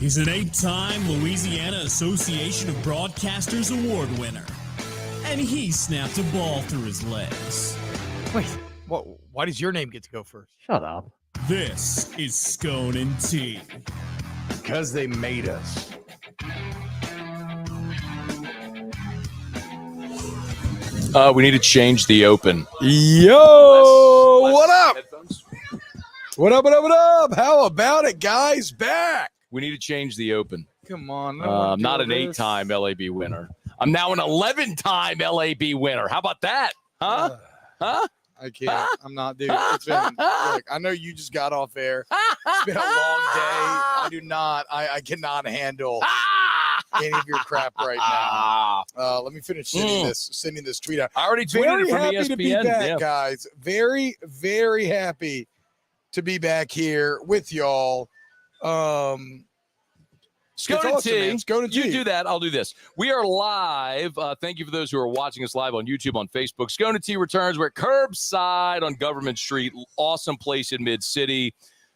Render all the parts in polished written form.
He's an 8-time Louisiana Association of Broadcasters Award winner. And he snapped a ball through his legs. Wait, why does your name get to go first? Shut up. This is Scone and T. Because they made us. We need to change the open. Yo, what up? What up, what up, what up? How about it, guys? Back. We need to change the open. Come on. I'm not an 8-time LAB winner. I'm now an 11-time LAB winner. How about that? Huh? Huh? I can't. I'm not, dude. It's been, look, I know you just got off air. It's been a long day. I cannot handle any of your crap right now. Let me finish sending this tweet out. I already tweeted it from Very ESPN. happy to be back, guys. Very, very happy to be back here with y'all. Scone and T. You do that. I'll do this. We are live. Thank you for those who are watching us live on YouTube, on Facebook. Scone and T returns. We're at Curbside on Government Street. Awesome place in Mid-City.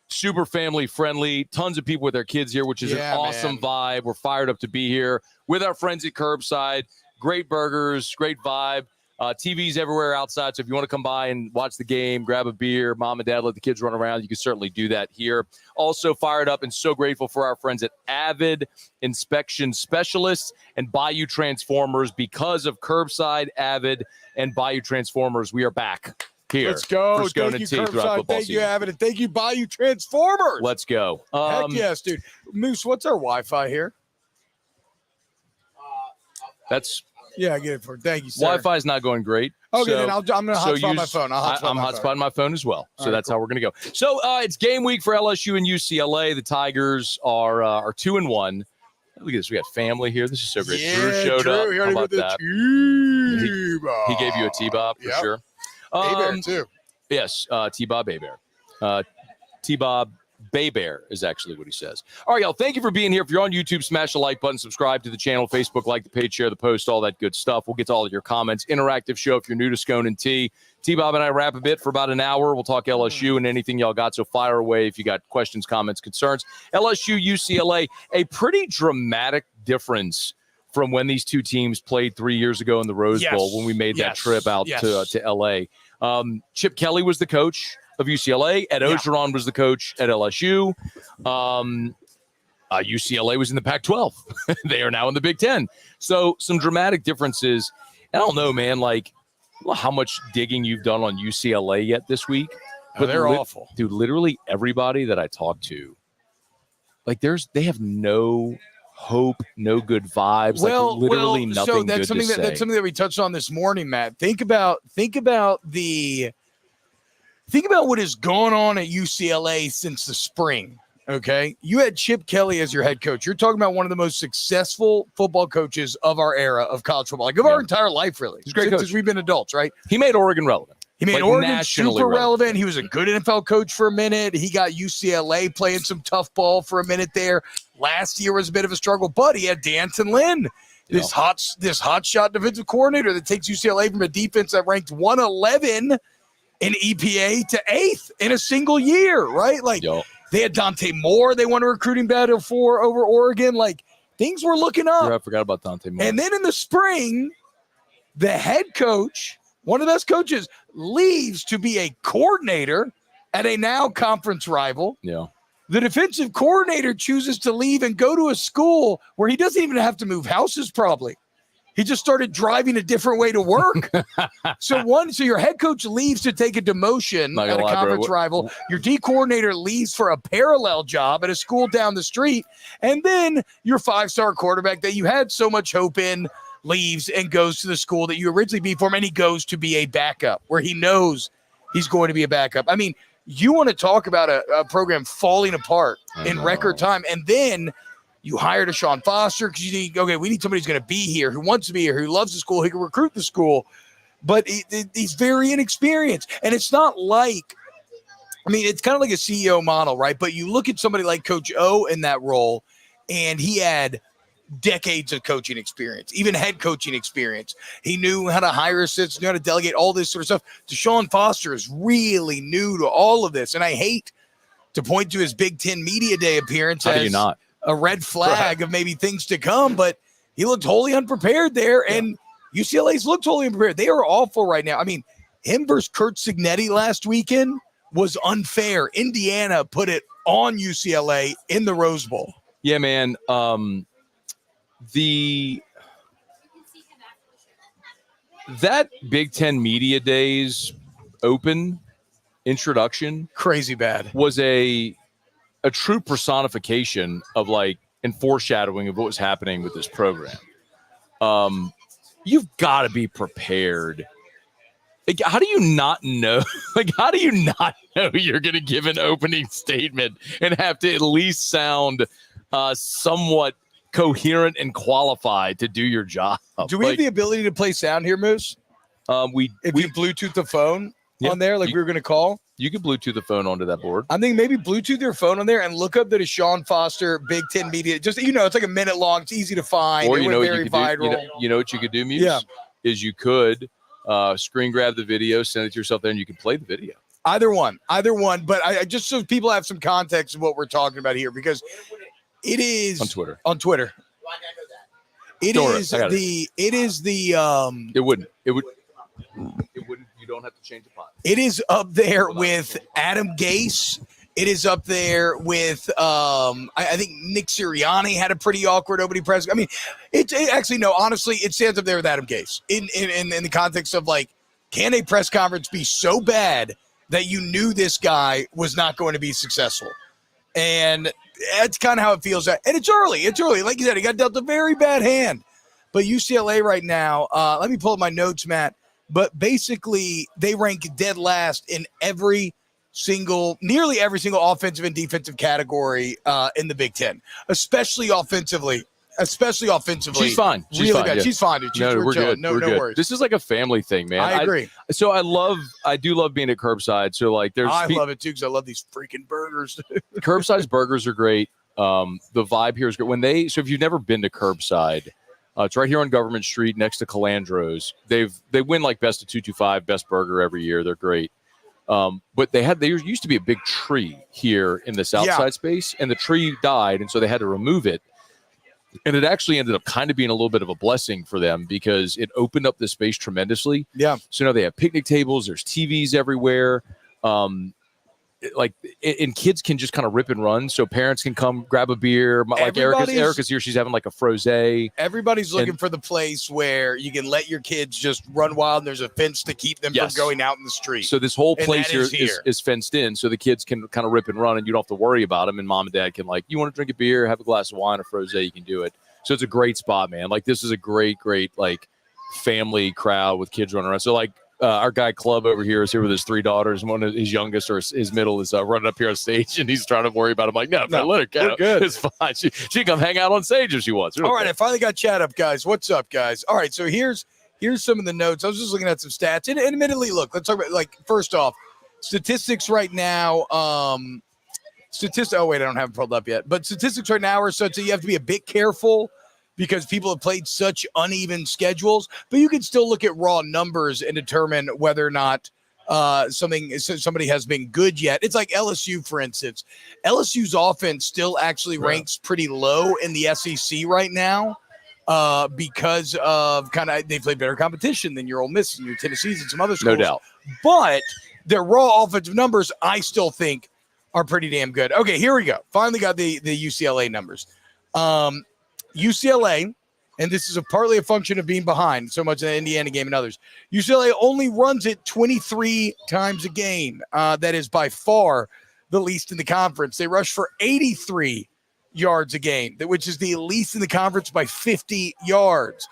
Super family friendly. Tons of people with their kids here, which is an awesome vibe. We're fired up to be here with our friends at Curbside. Great burgers, great vibe. TVs everywhere outside. So if you want to come by and watch the game, grab a beer, mom and dad, let the kids run around, you can certainly do that here. Also fired up and so grateful for our friends at AVID Inspection Specialists and BAYOU Transformers. Because of Curbside, AVID, and BAYOU Transformers, we are back here. Let's go. For Scone Thank and you, T throughout Curbside. football Thank you, season. AVID, and thank you, BAYOU Transformers. Let's go. Heck yes, dude. Moose, what's our Wi-Fi here? That's... Yeah, I get it for. Thank you, sir. Wi-Fi is not going great. Okay, so, then I'm going to hotspot my phone. I'm hotspotting my phone as well. So that's how we're going to go. So it's game week for LSU and UCLA. The Tigers are 2-1. Look at this. We got family here. This is so great. Yeah, Drew showed up. How about that? He gave you a T-Bob for sure. A-Bear, too. Yes, T-Bob A-Bear. T-Bob Bay Bear is actually what he says. All right, y'all. Thank you for being here. If you're on YouTube, smash the like button, subscribe to the channel, Facebook, like the page, share the post, all that good stuff. We'll get to all of your comments. Interactive show if you're new to Scone and T. T-Bob and I rap a bit for about an hour. We'll talk LSU and anything y'all got. So fire away if you got questions, comments, concerns. LSU, UCLA, a pretty dramatic difference from when these two teams played 3 years ago in the Rose Bowl when we made that trip out to L.A. Chip Kelly was the coach of UCLA. Ed Ogeron was the coach at LSU. UCLA was in the Pac-12. They are now in the Big Ten. So some dramatic differences. I don't know, man, like how much digging you've done on UCLA yet this week. But they're awful. Dude, literally everybody that I talk to, like they have no hope, no good vibes, nothing so good to say. That's something that we touched on this morning, Matt. Think about what has gone on at UCLA since the spring, okay? You had Chip Kelly as your head coach. You're talking about one of the most successful football coaches of our era of college football, like of our entire life, really. He's a great coach. Since we've been adults, right? He made Oregon relevant. He made Oregon super relevant. He was a good NFL coach for a minute. He got UCLA playing some tough ball for a minute there. Last year was a bit of a struggle, but he had D'Anton Lynn, this hot shot defensive coordinator that takes UCLA from a defense that ranked 111 in EPA to 8th in a single year, right? Like they had Dante Moore. They won a recruiting battle for over Oregon. Like things were looking up. I forgot about Dante Moore. And then in the spring, the head coach, one of the best coaches, leaves to be a coordinator at a now conference rival. Yeah. The defensive coordinator chooses to leave and go to a school where he doesn't even have to move houses probably. He just started driving a different way to work. So your head coach leaves to take a demotion at a conference rival. Your D coordinator leaves for a parallel job at a school down the street. And then your 5-star quarterback that you had so much hope in leaves and goes to the school that you originally beat for him, and he goes to be a backup where he knows he's going to be a backup. I mean, you want to talk about a program falling apart in record time, and then you hired a Sean Foster because you think, okay, we need somebody who's going to be here, who wants to be here, who loves the school, who can recruit the school. But he's very inexperienced. And it's not like, I mean, it's kind of like a CEO model, right? But you look at somebody like Coach O in that role, and he had decades of coaching experience, even head coaching experience. He knew how to hire assistants, knew how to delegate, all this sort of stuff. Deshaun Foster is really new to all of this. And I hate to point to his Big Ten Media Day appearance. How do you not? a red flag of maybe things to come, but he looked wholly unprepared there, and UCLA's looked wholly unprepared. They are awful right now. I mean, him versus Kurt Cignetti last weekend was unfair. Indiana put it on UCLA in the Rose Bowl. Yeah, man. That Big Ten Media Days open introduction, crazy bad, was a true personification of like and foreshadowing of what was happening with this program. You've got to be prepared. Like, how do you not know? Like, how do you not know you're going to give an opening statement and have to at least sound somewhat coherent and qualified to do your job? Do we have the ability to play sound here, Moose? If we Bluetooth the phone on there, like we were going to call? You can Bluetooth the phone onto that board. I'm thinking maybe Bluetooth your phone on there and look up the Deshaun Foster Big Ten Media. Just, it's like a minute long. It's easy to find. Or you know what you could do, Muse? Yeah. Is you could screen grab the video, send it to yourself there, and you can play the video. Either one. But I just so people have some context of what we're talking about here, because it is on Twitter. It wouldn't. You don't have to change the pot. It is up there with Adam Gase. It is up there with I think Nick Sirianni had a pretty awkward opening press. I mean, honestly, it stands up there with Adam Gase in the context of like, can a press conference be so bad that you knew this guy was not going to be successful? And that's kind of how it feels. And it's early. Like you said, he got dealt a very bad hand. But UCLA right now, let me pull up my notes, Matt. But basically, they rank dead last in nearly every single offensive and defensive category in the Big Ten, especially offensively. She's fine. Really bad. Yeah. She's fine, dude. We're good. No good. worries. This is like a family thing, man. I agree. I do love being at Curbside. So like, I love it too, because I love these freaking burgers. Curbside's burgers are great. The vibe here is great. So if you've never been to Curbside, it's right here on Government Street next to Calandro's. They win like best of 225, best burger every year. They're great. But there used to be a big tree here in this outside space, and the tree died, and so they had to remove it. And it actually ended up kind of being a little bit of a blessing for them, because it opened up the space tremendously. Yeah. So now they have picnic tables. There's TVs everywhere. And kids can just kind of rip and run. So parents can come grab a beer. Like Erica's here. She's having like a frosé. Everybody's looking for the place where you can let your kids just run wild, and there's a fence to keep them from going out in the street. So this whole place here is fenced in, so the kids can kind of rip and run, and you don't have to worry about them. And mom and dad can, like, you want to drink a beer, have a glass of wine, a frosé, you can do it. So it's a great spot, man. Like, this is a great, like, family crowd with kids running around. So, like, our guy Club over here is here with his 3 daughters, and one of his youngest or his middle is running up here on stage, and he's trying to worry about him. Like, no, let her go. Good. It's fine. She can come hang out on stage if she wants. All right, I finally got chat up, guys. What's up, guys? All right, so here's some of the notes. I was just looking at some stats, and admittedly, look, let's talk about, like, first off, statistics right now. Oh wait, I don't have it pulled up yet. But statistics right now are such that you have to be a bit careful, because people have played such uneven schedules, but you can still look at raw numbers and determine whether or not somebody has been good yet. It's like LSU, for instance. LSU's offense still actually ranks pretty low in the SEC right now because of they play better competition than your Ole Miss and your Tennessees and some other schools. No doubt. But their raw offensive numbers, I still think, are pretty damn good. Okay, here we go. Finally got the UCLA numbers. UCLA, and this is partly a function of being behind so much in the Indiana game and others. UCLA only runs it 23 times a game. That is by far the least in the conference. They rush for 83 yards a game, which is the least in the conference by 50 yards.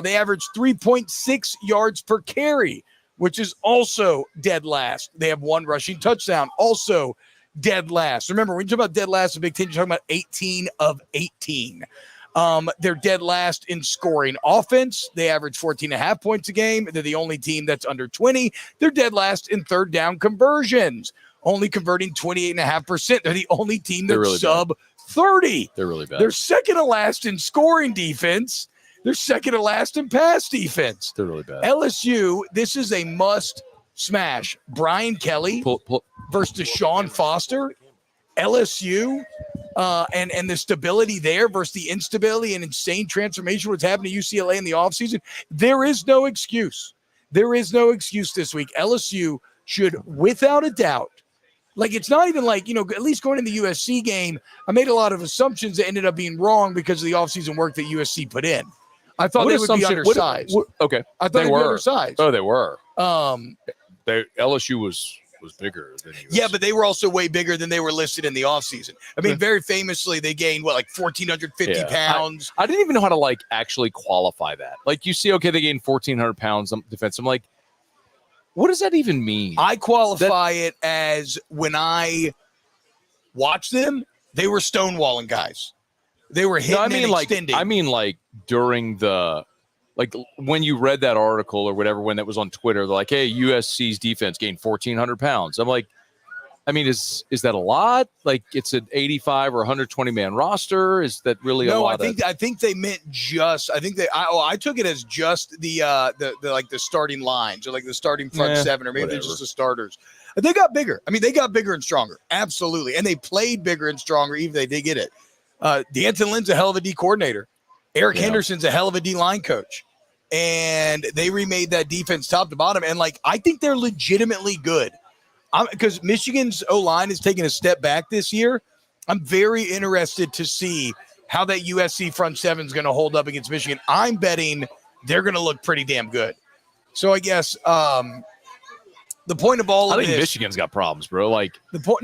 They average 3.6 yards per carry, which is also dead last. They have 1 rushing touchdown, also dead last. Remember, when you talk about dead last in Big Ten, you're talking about 18 of 18. They're dead last in scoring offense. They average 14.5 points a game. They're the only team that's under 20. They're dead last in third down conversions, only converting 28.5%. They're the only team that's really sub 30. They're really bad. They're second to last in scoring defense. They're second to last in pass defense. They're really bad. LSU, this is a must smash. Brian Kelly versus Deshaun Foster. LSU and the stability there versus the instability and insane transformation what's happened to UCLA in the offseason, there is no excuse. There is no excuse this week. LSU should, without a doubt, like, it's not even like, at least going in the USC game, I made a lot of assumptions that ended up being wrong because of the offseason work that USC put in. I thought they would be undersized. Okay. I thought they were undersized. Oh, they were. LSU was bigger than USC. Yeah, but they were also way bigger than they were listed in the offseason. I mean, very famously, they gained, 1,450 pounds. I didn't even know how to, actually qualify that. Like, you see, okay, they gained 1,400 pounds on defense. I'm like, what does that even mean? I qualify it as when I watched them, they were stonewalling guys. They were hitting and extending. I mean, during the, when you read that article or whatever, when that was on Twitter, they're like, hey, USC's defense gained 1,400 pounds. I'm like, I mean, is that a lot? Like, it's an 85 or 120 man roster. Is that really a lot? No, I think they meant just. I think I took it as just the starting lines or the starting front seven or maybe just the starters. They got bigger. I mean, they got bigger and stronger. Absolutely, and they played bigger and stronger. Even they did get it. D'Anton Lynn's a hell of a D coordinator. Eric Henderson's a hell of a D line coach, and they remade that defense top to bottom. And I think they're legitimately good. Because Michigan's O-line is taking a step back this year. I'm very interested to see how that USC front seven is going to hold up against Michigan. I'm betting they're going to look pretty damn good. So I guess the point of all of this, I think Michigan's got problems, bro. The point,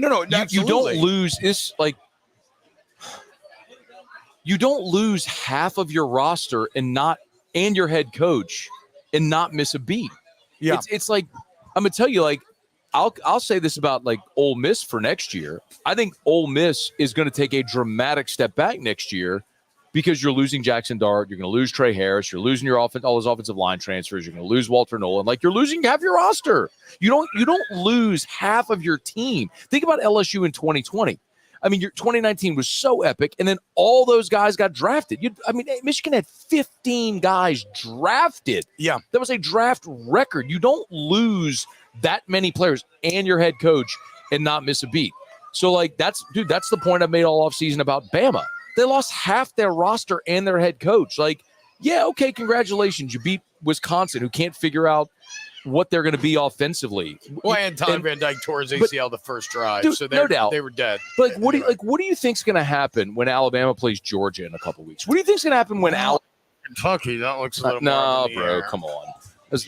you don't lose this. You don't lose half of your roster and your head coach and not miss a beat. Yeah, it's like I'm gonna tell you, I'll say this about Ole Miss for next year. I think Ole Miss is going to take a dramatic step back next year because you're losing Jackson Dart, you're going to lose Trey Harris, you're losing all those offensive line transfers, you're going to lose Walter Nolan. You're losing half your roster. You don't lose half of your team. Think about LSU in 2020. I mean, your 2019 was so epic, and then all those guys got drafted. Michigan had 15 guys drafted. Yeah, that was a draft record. You don't lose that many players and your head coach and not miss a beat. So that's the point I've made all offseason about Bama. They lost half their roster and their head coach. Okay, congratulations. You beat Wisconsin, who can't figure out what they're going to be offensively. Well, and Tyler Van Dyke tore his ACL the first drive, dude, so no doubt they were dead. But what do you think's going to happen when Alabama plays Georgia in a couple weeks? What do you think's going to happen when Kentucky? That looks a little no, bro. Come on.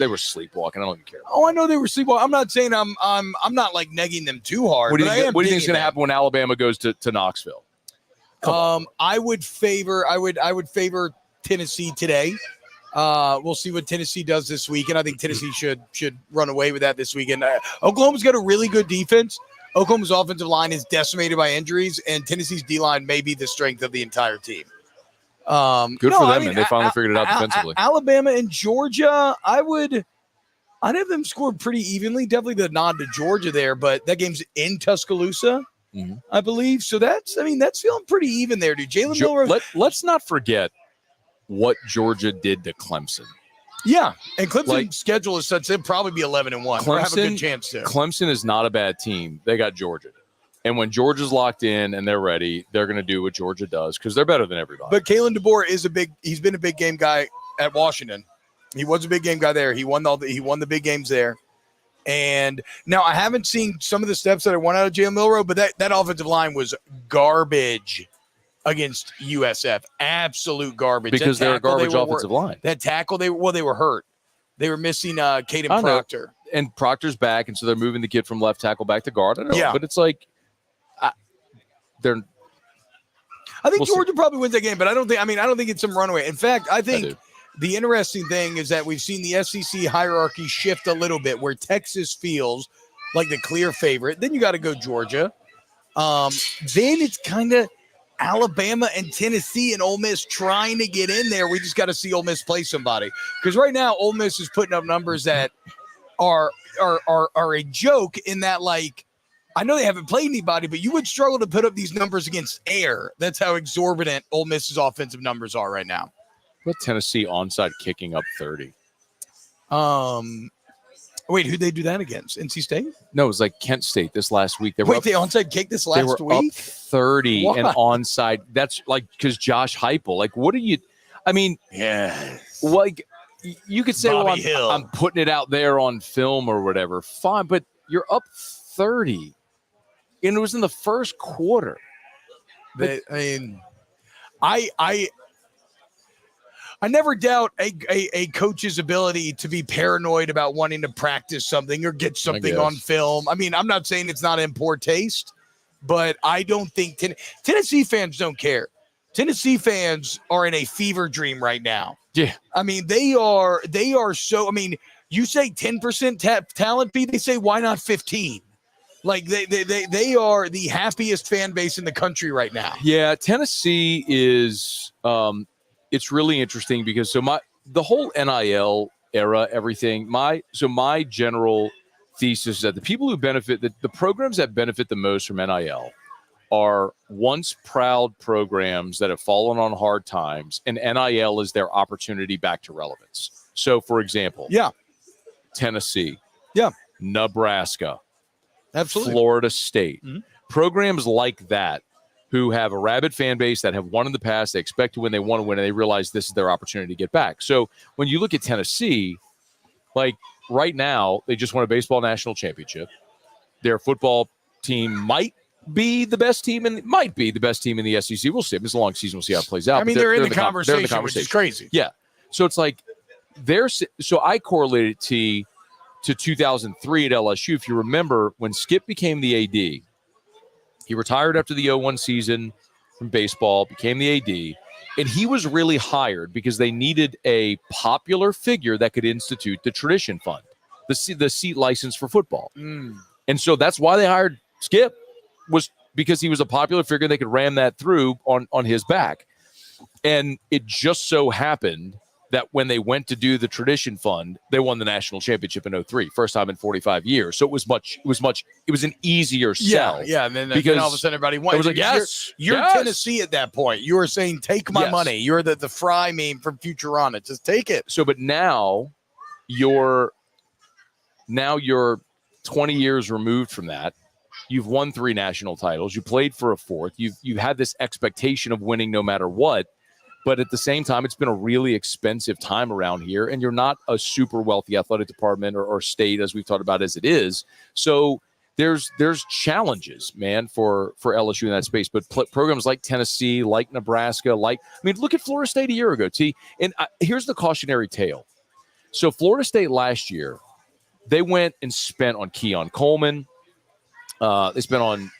They were sleepwalking. I don't even care. Oh, I know they were sleepwalking. I'm not saying I'm not negging them too hard. What do you think is going to happen when Alabama goes to Knoxville? I would favor Tennessee today. We'll see what Tennessee does this weekend. I think Tennessee should run away with that this weekend. Oklahoma's got a really good defense. Oklahoma's offensive line is decimated by injuries, and Tennessee's D-line may be the strength of the entire team. Good for them, man. They finally figured it out defensively. Alabama and Georgia, I'd have them scored pretty evenly. Definitely the nod to Georgia there, but that game's in Tuscaloosa, I believe. So that's feeling pretty even there, dude. Jalen Milroe. Let's not forget what Georgia did to Clemson. Yeah, and Clemson's schedule is such they'll probably be 11-1. Or have a good chance to. Clemson is not a bad team. They got Georgia. And when Georgia's locked in and they're ready, they're going to do what Georgia does because they're better than everybody. But Kalen DeBoer he's been a big game guy at Washington. He was a big game guy there. He won the big games there. And now I haven't seen some of the steps that I want out of Jalen Milroe, but that offensive line was garbage against USF. Absolute garbage. Because they're a garbage offensive line. That tackle, they were hurt. They were missing Caden Proctor. And Proctor's back, and so they're moving the kid from left tackle back to guard. I don't know, but it's I think Georgia probably wins that game, but I don't think it's some runaway. In fact, I think the interesting thing is that we've seen the SEC hierarchy shift a little bit where Texas feels like the clear favorite. Then you got to go Georgia. Then it's kind of Alabama and Tennessee and Ole Miss trying to get in there. We just got to see Ole Miss play somebody. Because right now, Ole Miss is putting up numbers that are a joke in that, I know they haven't played anybody, but you would struggle to put up these numbers against air. That's how exorbitant Ole Miss's offensive numbers are right now. What Tennessee onside kicking up 30? Wait, who'd they do that against? NC State? No, it was like Kent State this last week. They onside kick this last week? They were up 30 What? and onside. That's like because Josh Heupel. Like, what are you? I mean, like you could say, Bobby well, I'm putting it out there on film or whatever. Fine, but you're up 30, and it was in the first quarter. I never doubt a coach's ability to be paranoid about wanting to practice something or get something on film. I mean, I'm not saying it's not in poor taste, but I don't think Tennessee fans don't care. Tennessee fans are in a fever dream right now. Yeah. I mean, they are so, I mean, you say 10% talent fee, they say, why not 15? Like they are the happiest fan base in the country right now. Yeah. Tennessee is, it's really interesting because the whole NIL era, everything, my general thesis is that the people who benefit, the programs that benefit the most from NIL are once proud programs that have fallen on hard times, and NIL is their opportunity back to relevance. So, for example, Tennessee, Nebraska, absolutely, Florida State, programs like that who have a rabid fan base that have won in the past, they expect to win, they want to win, and they realize this is their opportunity to get back. So when you look at Tennessee, like right now, they just won a baseball national championship. Their football team might be the best team in the SEC. We'll see. It's a long season. We'll see how it plays out. I mean, they're in the conversation, which is crazy. Yeah. So it's like so I correlated T to 2003 at LSU. If you remember, when Skip became the AD, he retired after the 0-1 season from baseball, became the AD, and he was really hired because they needed a popular figure that could institute the tradition fund, the seat license for football. And so that's why they hired Skip, was because he was a popular figure. They could ram that through on his back. And it just so happened that when they went to do the tradition fund, they won the national championship in 2003, first time in 45 years. So it was an easier sell. Yeah. And then all of a sudden everybody won. It was like, yes, you're Tennessee at that point. You were saying, take my money. You're the Fry meme from Futurama. Just take it. So, but now you're 20 years removed from that. You've won 3 national titles. You played for a 4th. You've had this expectation of winning no matter what. But at the same time, it's been a really expensive time around here, and you're not a super wealthy athletic department or state, as we've talked about, as it is. So there's challenges, man, for LSU in that space. But programs like Tennessee, like Nebraska, look at Florida State a year ago, T. And here's the cautionary tale. So Florida State last year, they went and spent on Keon Coleman. They spent on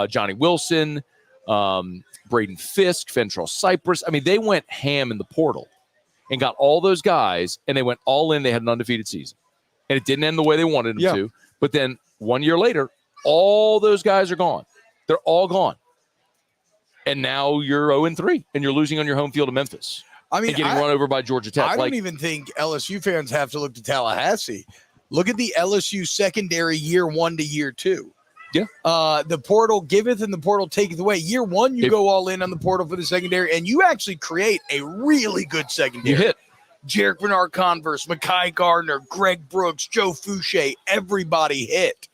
Johnny Wilson, Braden Fisk, Fentrell Cypress. I mean, they went ham in the portal and got all those guys, and they went all in. They had an undefeated season. And it didn't end the way they wanted them to. But then 1 year later, all those guys are gone. They're all gone. And now you're 0-3, and you're losing on your home field to Memphis. I mean, and getting run over by Georgia Tech. I don't even think LSU fans have to look to Tallahassee. Look at the LSU secondary year 1 to year 2. Yeah. The portal giveth and the portal taketh away. Year 1, you go all in on the portal for the secondary, and you actually create a really good secondary. You hit. Jarek Bernard Converse, Mekhi Gardner, Greg Brooks, Joe Fouché, everybody hit.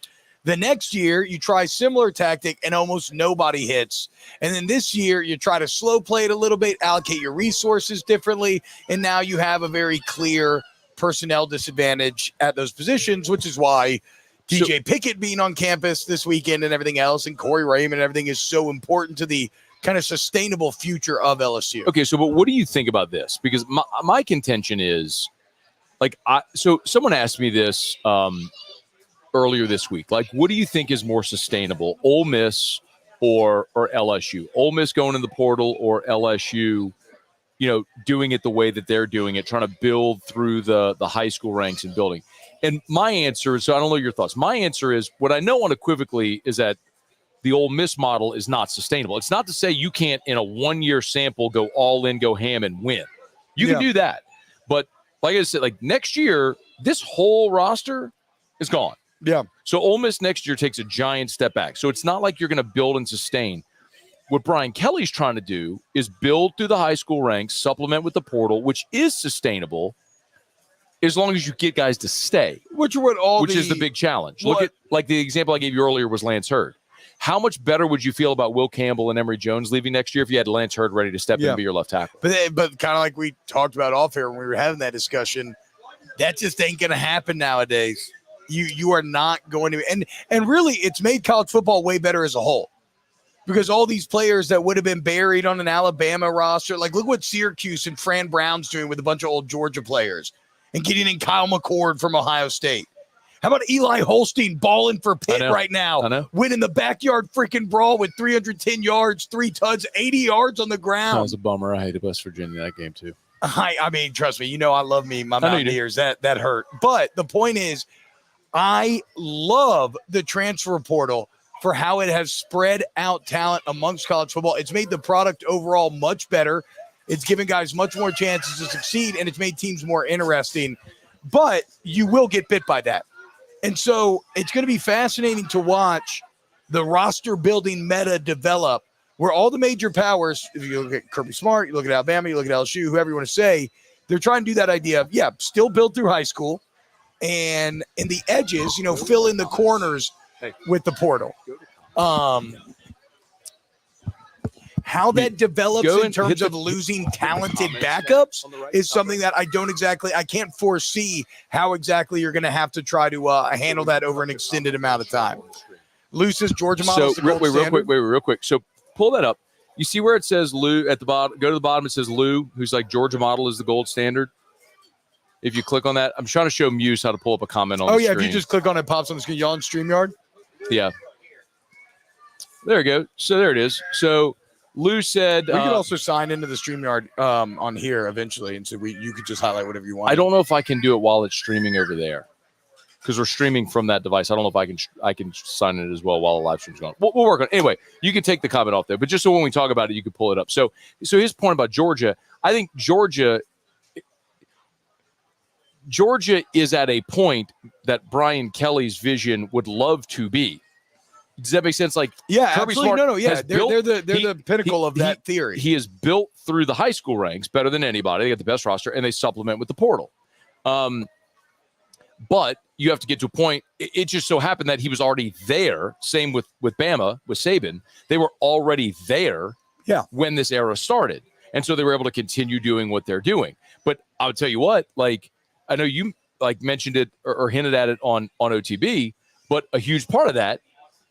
The next year, you try similar tactic, and almost nobody hits. And then this year, you try to slow play it a little bit, allocate your resources differently, and now you have a very clear personnel disadvantage at those positions, which is why DJ Pickett being on campus this weekend and everything else, and Corey Raymond and everything is so important to the kind of sustainable future of LSU. Okay, so but what do you think about this? Because my contention is, so someone asked me this earlier this week. Like, what do you think is more sustainable, Ole Miss or LSU? Ole Miss going in the portal, or LSU, doing it the way that they're doing it, trying to build through the high school ranks and building? And my answer is, so I don't know your thoughts. My answer is, what I know unequivocally is that the Ole Miss model is not sustainable. It's not to say you can't, in a 1-year sample, go all in, go ham, and win. You can do that. But like I said, next year, this whole roster is gone. Yeah. So Ole Miss next year takes a giant step back. So it's not like you're going to build and sustain. What Brian Kelly's trying to do is build through the high school ranks, supplement with the portal, which is sustainable. as long as you get guys to stay, which is the big challenge. Look at like the example I gave you earlier was Lance Hurd. How much better would you feel about Will Campbell and Emory Jones leaving next year if you had Lance Hurd ready to step in and be your left tackle? But kind of like we talked about off air when we were having that discussion, that just ain't going to happen nowadays. You are not going to, and really, it's made college football way better as a whole, because all these players that would have been buried on an Alabama roster, like look what Syracuse and Fran Brown's doing with a bunch of old Georgia players, and getting in Kyle McCord from Ohio State. How about Eli Holstein balling for Pitt right now, winning the backyard freaking brawl with 310 yards, 3 touchdowns, 80 yards on the ground? That was a bummer. I hated West Virginia that game too. I mean, trust me, I love me my Mountaineers. That hurt. But the point is, I love the transfer portal for how it has spread out talent amongst college football. It's made the product overall much better. It's given guys much more chances to succeed, and it's made teams more interesting. But you will get bit by that. And so it's going to be fascinating to watch the roster building meta develop, where all the major powers, if you look at Kirby Smart, you look at Alabama, you look at LSU, whoever you want to say, they're trying to do that idea of, still build through high school, and in the edges, fill in the corners with the portal. How that develops in terms of losing talented backups is something that I can't foresee how exactly you're going to have to try to handle that over an extended amount of time. Luce's Georgia model. So real quick. So pull that up. You see where it says Lou at the bottom? Go to the bottom. It says Lou, who's like Georgia model is the gold standard. If you click on that, I'm trying to show Muse how to pull up a comment on the screen. If you just click on it, it pops on the screen. Y'all on StreamYard? Yeah. There we go. So there it is. So Lou said we could also sign into the StreamYard on here eventually, and so you could just highlight whatever you want. I don't know if I can do it while it's streaming over there, because we're streaming from that device. I don't know if I can sign in it as well while the live stream's going. We'll work on it. Anyway, you can take the comment off there, but just so when we talk about it, you can pull it up. So his point about Georgia, I think Georgia is at a point that Brian Kelly's vision would love to be. Does that make sense? Like, Kirby Smart they're the pinnacle of that theory. He is built through the high school ranks better than anybody. They got the best roster, and they supplement with the portal. But you have to get to a point. It just so happened that he was already there. Same with Bama, with Saban. They were already there when this era started. And so they were able to continue doing what they're doing. But I would tell you what, like, I know you like mentioned it or hinted at it on OTB, but a huge part of that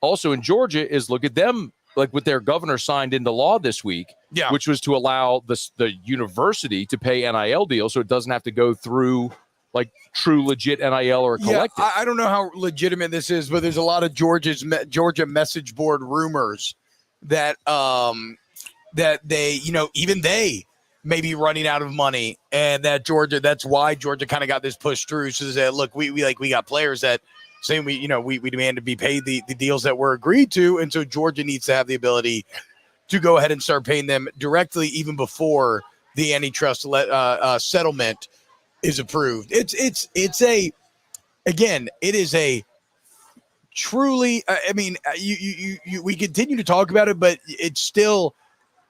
also in Georgia is look at them, like what their governor signed into law this week, which was to allow the university to pay NIL deals so it doesn't have to go through like true legit NIL or a collective. I don't know how legitimate this is, but there's a lot of Georgia message board rumors that that they, even they may be running out of money, and that that's why Georgia kind of got this push through. So that look, we got players that saying we demand to be paid the deals that were agreed to, and so Georgia needs to have the ability to go ahead and start paying them directly even before the antitrust settlement is approved. It is a truly. I mean, we continue to talk about it, but it's still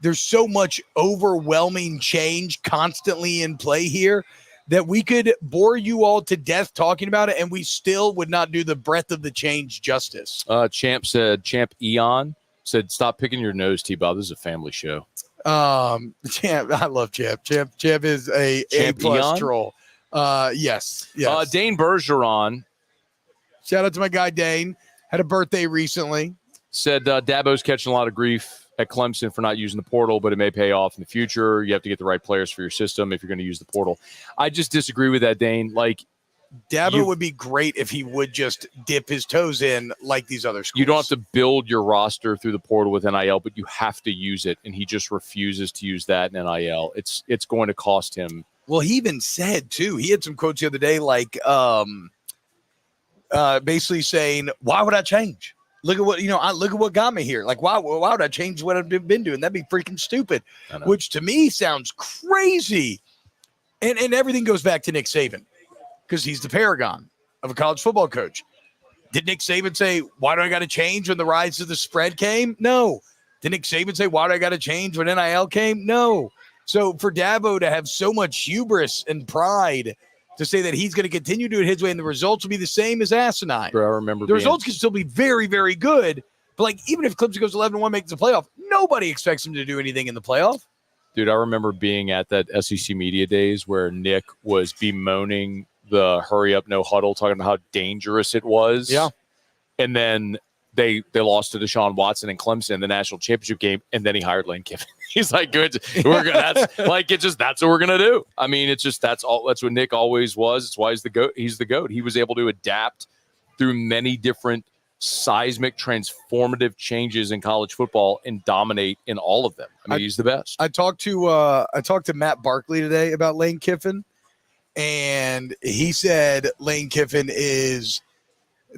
there's so much overwhelming change constantly in play here that we could bore you all to death talking about it, and we still would not do the breadth of the change justice. Champ Eon said, "Stop picking your nose, T-Bob. This is a family show." Champ, I love Champ. Champ is a plus troll. Yes. Dane Bergeron. Shout out to my guy Dane. Had a birthday recently. Said Dabo's catching a lot of grief at Clemson for not using the portal, but it may pay off in the future. You have to get the right players for your system if you're going to use the portal. I just disagree with that, Dane. Like, Dabo would be great if he would just dip his toes in like these other schools. You don't have to build your roster through the portal with NIL, but you have to use it, and he just refuses to use that in NIL. It's going to cost him. Well, he even said, too, he had some quotes the other day, like basically saying, why would I change? Look at what, look at what got me here. Like, why would I change what I've been doing? That'd be freaking stupid, which to me sounds crazy. And everything goes back to Nick Saban because he's the paragon of a college football coach. Did Nick Saban say, why do I got to change when the rise of the spread came? No. Did Nick Saban say, why do I got to change when NIL came? No. So for Dabo to have so much hubris and pride to say that he's going to continue to do it his way and the results will be the same as asinine. Bro, I remember the results can still be very, very good. But like, even if Clemson goes 11-1, makes the playoff, nobody expects him to do anything in the playoff. Dude, I remember being at that SEC media days where Nick was bemoaning the hurry up, no huddle, talking about how dangerous it was. Yeah. And then they lost to Deshaun Watson and Clemson in the national championship game, and then he hired Lane Kiffin. He's like, good. That's what we're gonna do. I mean, it's just that's what Nick always was. It's why he's the GOAT. He's the GOAT. He was able to adapt through many different seismic, transformative changes in college football and dominate in all of them. I mean, he's the best. I talked to Matt Barkley today about Lane Kiffin, and he said Lane Kiffin is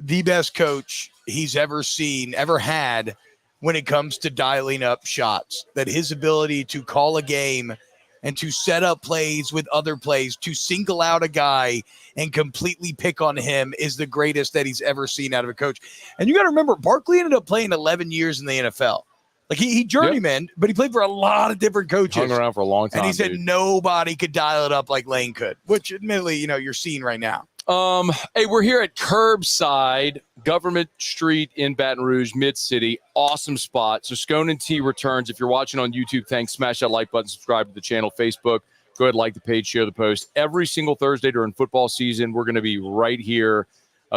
the best coach he's ever seen, ever had when it comes to dialing up shots. That his ability to call a game and to set up plays with other plays, to single out a guy and completely pick on him is the greatest that he's ever seen out of a coach. And you got to remember, Barkley ended up playing 11 years in the NFL. Like he journeyman, but he played for a lot of different coaches. Hung around for a long time. And he said nobody could dial it up like Lane could, which admittedly, you're seeing right now. Hey, we're here at Curbside, Government Street in Baton Rouge, Mid-City. Awesome spot. So Scone and T returns. If you're watching on YouTube, thanks. Smash that like button, subscribe to the channel, Facebook. Go ahead, like the page, share the post. Every single Thursday during football season, we're going to be right here.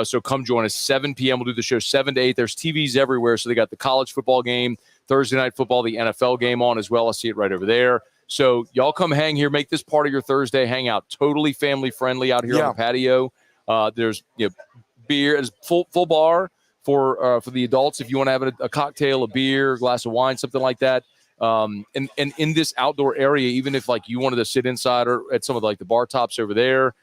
So come join us, 7 p.m. We'll do the show 7 to 8. There's TVs everywhere. So they got the college football game, Thursday night football, the NFL game on as well. I see it right over there. So y'all come hang here. Make this part of your Thursday hangout. Totally family friendly out here on the patio. There's beer, is full bar for the adults if you want to have a cocktail, a beer, a glass of wine, something like that. And in this outdoor area, even if like you wanted to sit inside or at some of the bar tops over there,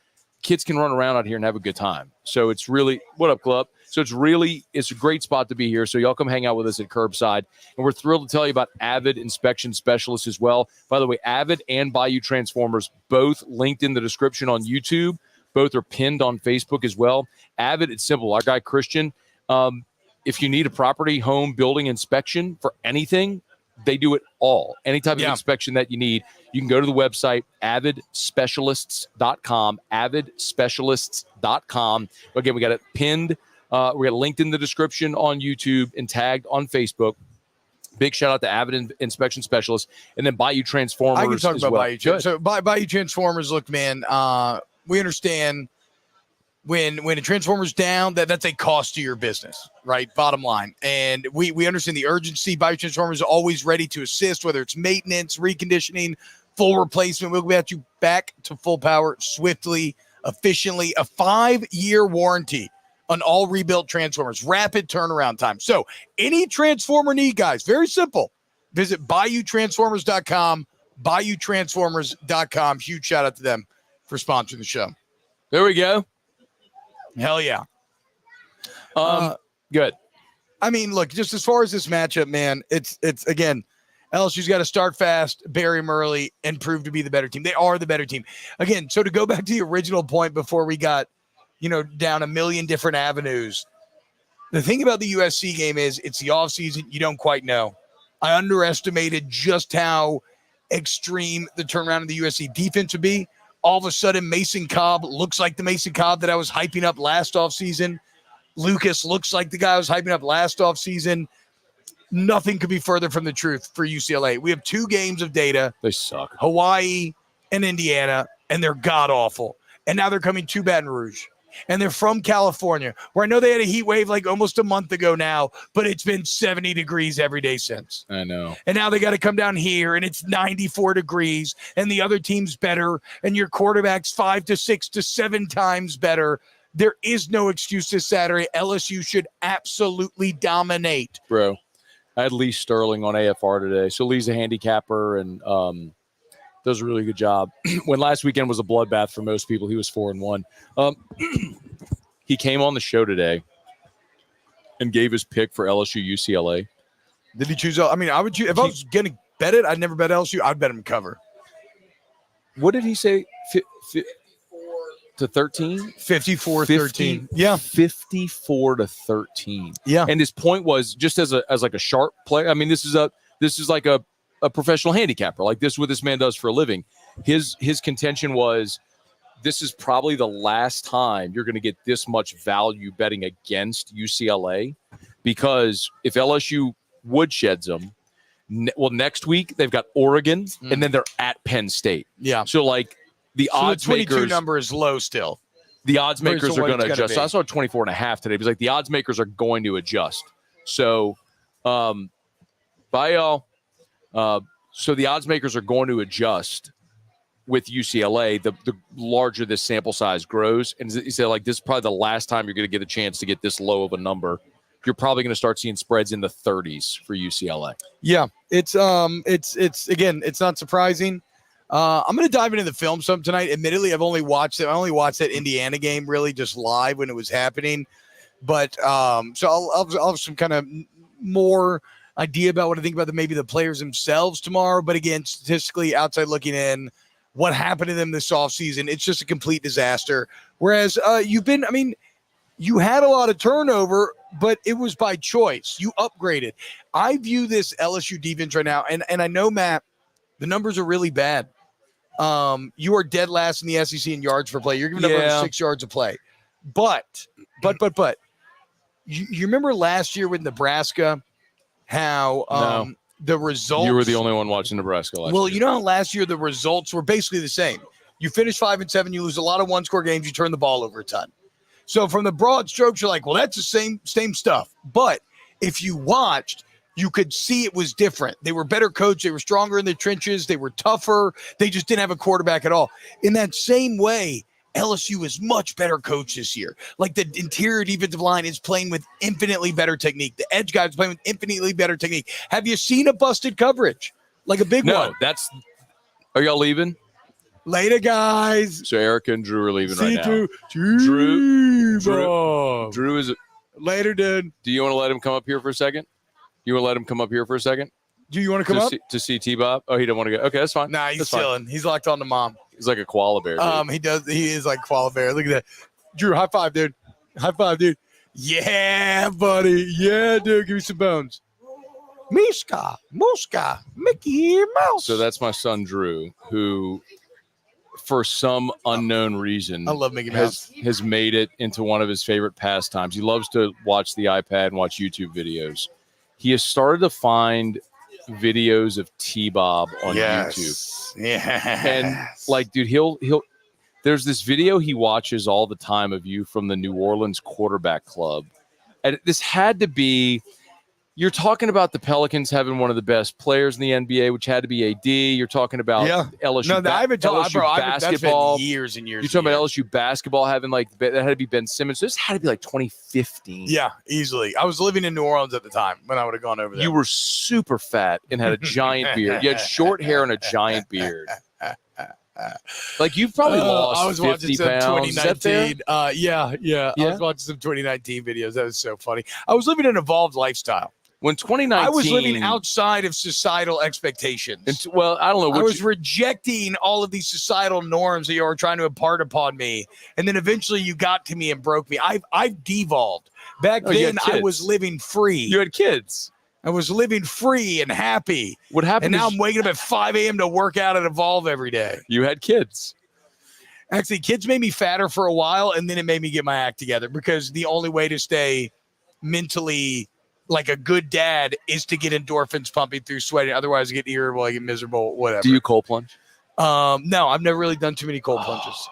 kids can run around out here and have a good time. So it's really, what up, club? So it's a great spot to be here. So y'all come hang out with us at Curbside. And we're thrilled to tell you about AVID Inspection Specialists as well. By the way, AVID and BAYOU Transformers, both linked in the description on YouTube. Both are pinned on Facebook as well. AVID, it's simple. Our guy, Christian, if you need a property, home, building inspection for anything, they do it all. Any type of inspection that you need, you can go to the website, avidspecialists.com, avidspecialists.com. Again, we got it pinned. We got it linked in the description on YouTube and tagged on Facebook. Big shout out to AVID Inspection Specialists. And then BAYOU Transformers. I can talk about BAYOU. So BAYOU Transformers, look, man, we understand when a transformer's down, that's a cost to your business, right? Bottom line. And we understand the urgency. BAYOU Transformers are always ready to assist, whether it's maintenance, reconditioning, full replacement. We'll get you back to full power swiftly, efficiently. A 5-year warranty on all rebuilt transformers. Rapid turnaround time. So any transformer need, guys, very simple. Visit BAYOUTransformers.com, BAYOUTransformers.com. Huge shout out to them for sponsoring the show. There we go. Hell yeah. Good. I mean, look, just as far as this matchup, man, it's again, LSU's got to start fast, bury them early, and prove to be the better team. They are the better team. Again, so to go back to the original point before we got, down a million different avenues, the thing about the USC game is it's the offseason. You don't quite know. I underestimated just how extreme the turnaround of the USC defense would be. All of a sudden, Mason Cobb looks like the Mason Cobb that I was hyping up last offseason. Lucas looks like the guy I was hyping up last offseason. Nothing could be further from the truth for UCLA. We have 2 games of data. They suck. Hawaii and Indiana, and they're god-awful. And now they're coming to Baton Rouge. And they're from California, where I know they had a heat wave like almost a month ago now, but it's been 70 degrees every day since. I know. And now they got to come down here, and it's 94 degrees, and the other team's better, and your quarterback's 5 to 6 to 7 times better. There is no excuse this Saturday. LSU should absolutely dominate. Bro, I had Lee Sterling on AFR today. So Lee's a handicapper and does a really good job. When last weekend was a bloodbath for most people, he was 4-1. He came on the show today and gave his pick for LSU UCLA. Did he choose? I mean, I would choose, if I was going to bet it, I'd never bet LSU. I'd bet him cover. What did he say? To 13? 54-13. Yeah. 54-13. Yeah. And his point was just as like a sharp player. I mean, this is like a professional handicapper. Like this is what this man does for a living. His contention was this is probably the last time you're going to get this much value betting against UCLA, because if LSU woodsheds them, next week they've got Oregon, and then they're at Penn State. Yeah. So like the odds 22 makers number is low still. The odds makers are going to adjust. So I Be. saw 24.5 today. It was like the odds makers are going to adjust. So, bye y'all. So the odds makers are going to adjust with UCLA. The larger this sample size grows, and he said like this is probably the last time you're going to get a chance to get this low of a number. You're probably going to start seeing spreads in the 30s for UCLA. Yeah, it's again, it's not surprising. I'm going to dive into the film some tonight. Admittedly, I only watched that Indiana game really just live when it was happening. But so I'll have some kind of more idea about what I think about maybe the players themselves tomorrow. But again, statistically, outside looking in, what happened to them this offseason, it's just a complete disaster. Whereas you had a lot of turnover, but it was by choice. You upgraded. I view this LSU defense right now, and I know, Matt, the numbers are really bad. You are dead last in the SEC in yards per play. You're giving up over 6 yards a play. But you remember last year with Nebraska, how the results. You were the only one watching Nebraska last year. Well, you know how last year the results were basically the same. You finish 5-7, you lose a lot of one-score games, you turn the ball over a ton. So from the broad strokes, you're like, well, that's the same stuff. But if you watched, you could see it was different. They were better coached. They were stronger in the trenches. They were tougher. They just didn't have a quarterback at all. In that same way, LSU is much better coached this year. Like the interior defensive line is playing with infinitely better technique. The edge guys playing with infinitely better technique. Have you seen a busted coverage? Like a big one? No, are y'all leaving? Later, guys. So Erica and Drew are leaving right now. Drew is later, dude. Do you want to let him come up here for a second? Do you want you want to come up? To see T-Bob? Oh, he don't want to go. Okay, that's fine. Nah, he's chilling. He's locked on to mom. He's like a koala bear. Dude. He is like koala bear. Look at that. Drew, high five, dude. High five, dude. Yeah, buddy. Yeah, dude. Give me some bones. Mishka, Muska, Mickey Mouse. So that's my son, Drew, who, for some unknown reason, I love Mickey Mouse. Has made it into one of his favorite pastimes. He loves to watch the iPad and watch YouTube videos. He has started to find videos of T-Bob on YouTube. Yeah. And like, dude, he'll there's this video he watches all the time of you from the New Orleans quarterback club. And this had to be, you're talking about the Pelicans having one of the best players in the NBA, which had to be AD. You're talking about LSU, LSU basketball. That's been years and years. You're talking about LSU basketball having that had to be Ben Simmons. So this had to be like 2015. Yeah, easily. I was living in New Orleans at the time when I would have gone over there. You were super fat and had a giant beard. You had short hair and a giant beard. Like you've probably lost. I was 50 watching some pounds. 2019. Yeah. I was watching some 2019 videos. That was so funny. I was living an evolved lifestyle. When 2019, I was living outside of societal expectations. Well, I don't know. I was rejecting all of these societal norms that you were trying to impart upon me, and then eventually you got to me and broke me. I've devolved. Back then, I was living free. You had kids. I was living free and happy. What happened? And now I'm waking up at 5 a.m. to work out and evolve every day. You had kids. Actually, kids made me fatter for a while, and then it made me get my act together because the only way to stay mentally like a good dad is to get endorphins pumping through sweating. Otherwise, I get irritable, I get miserable, whatever. Do you cold plunge? No, I've never really done too many cold plunges.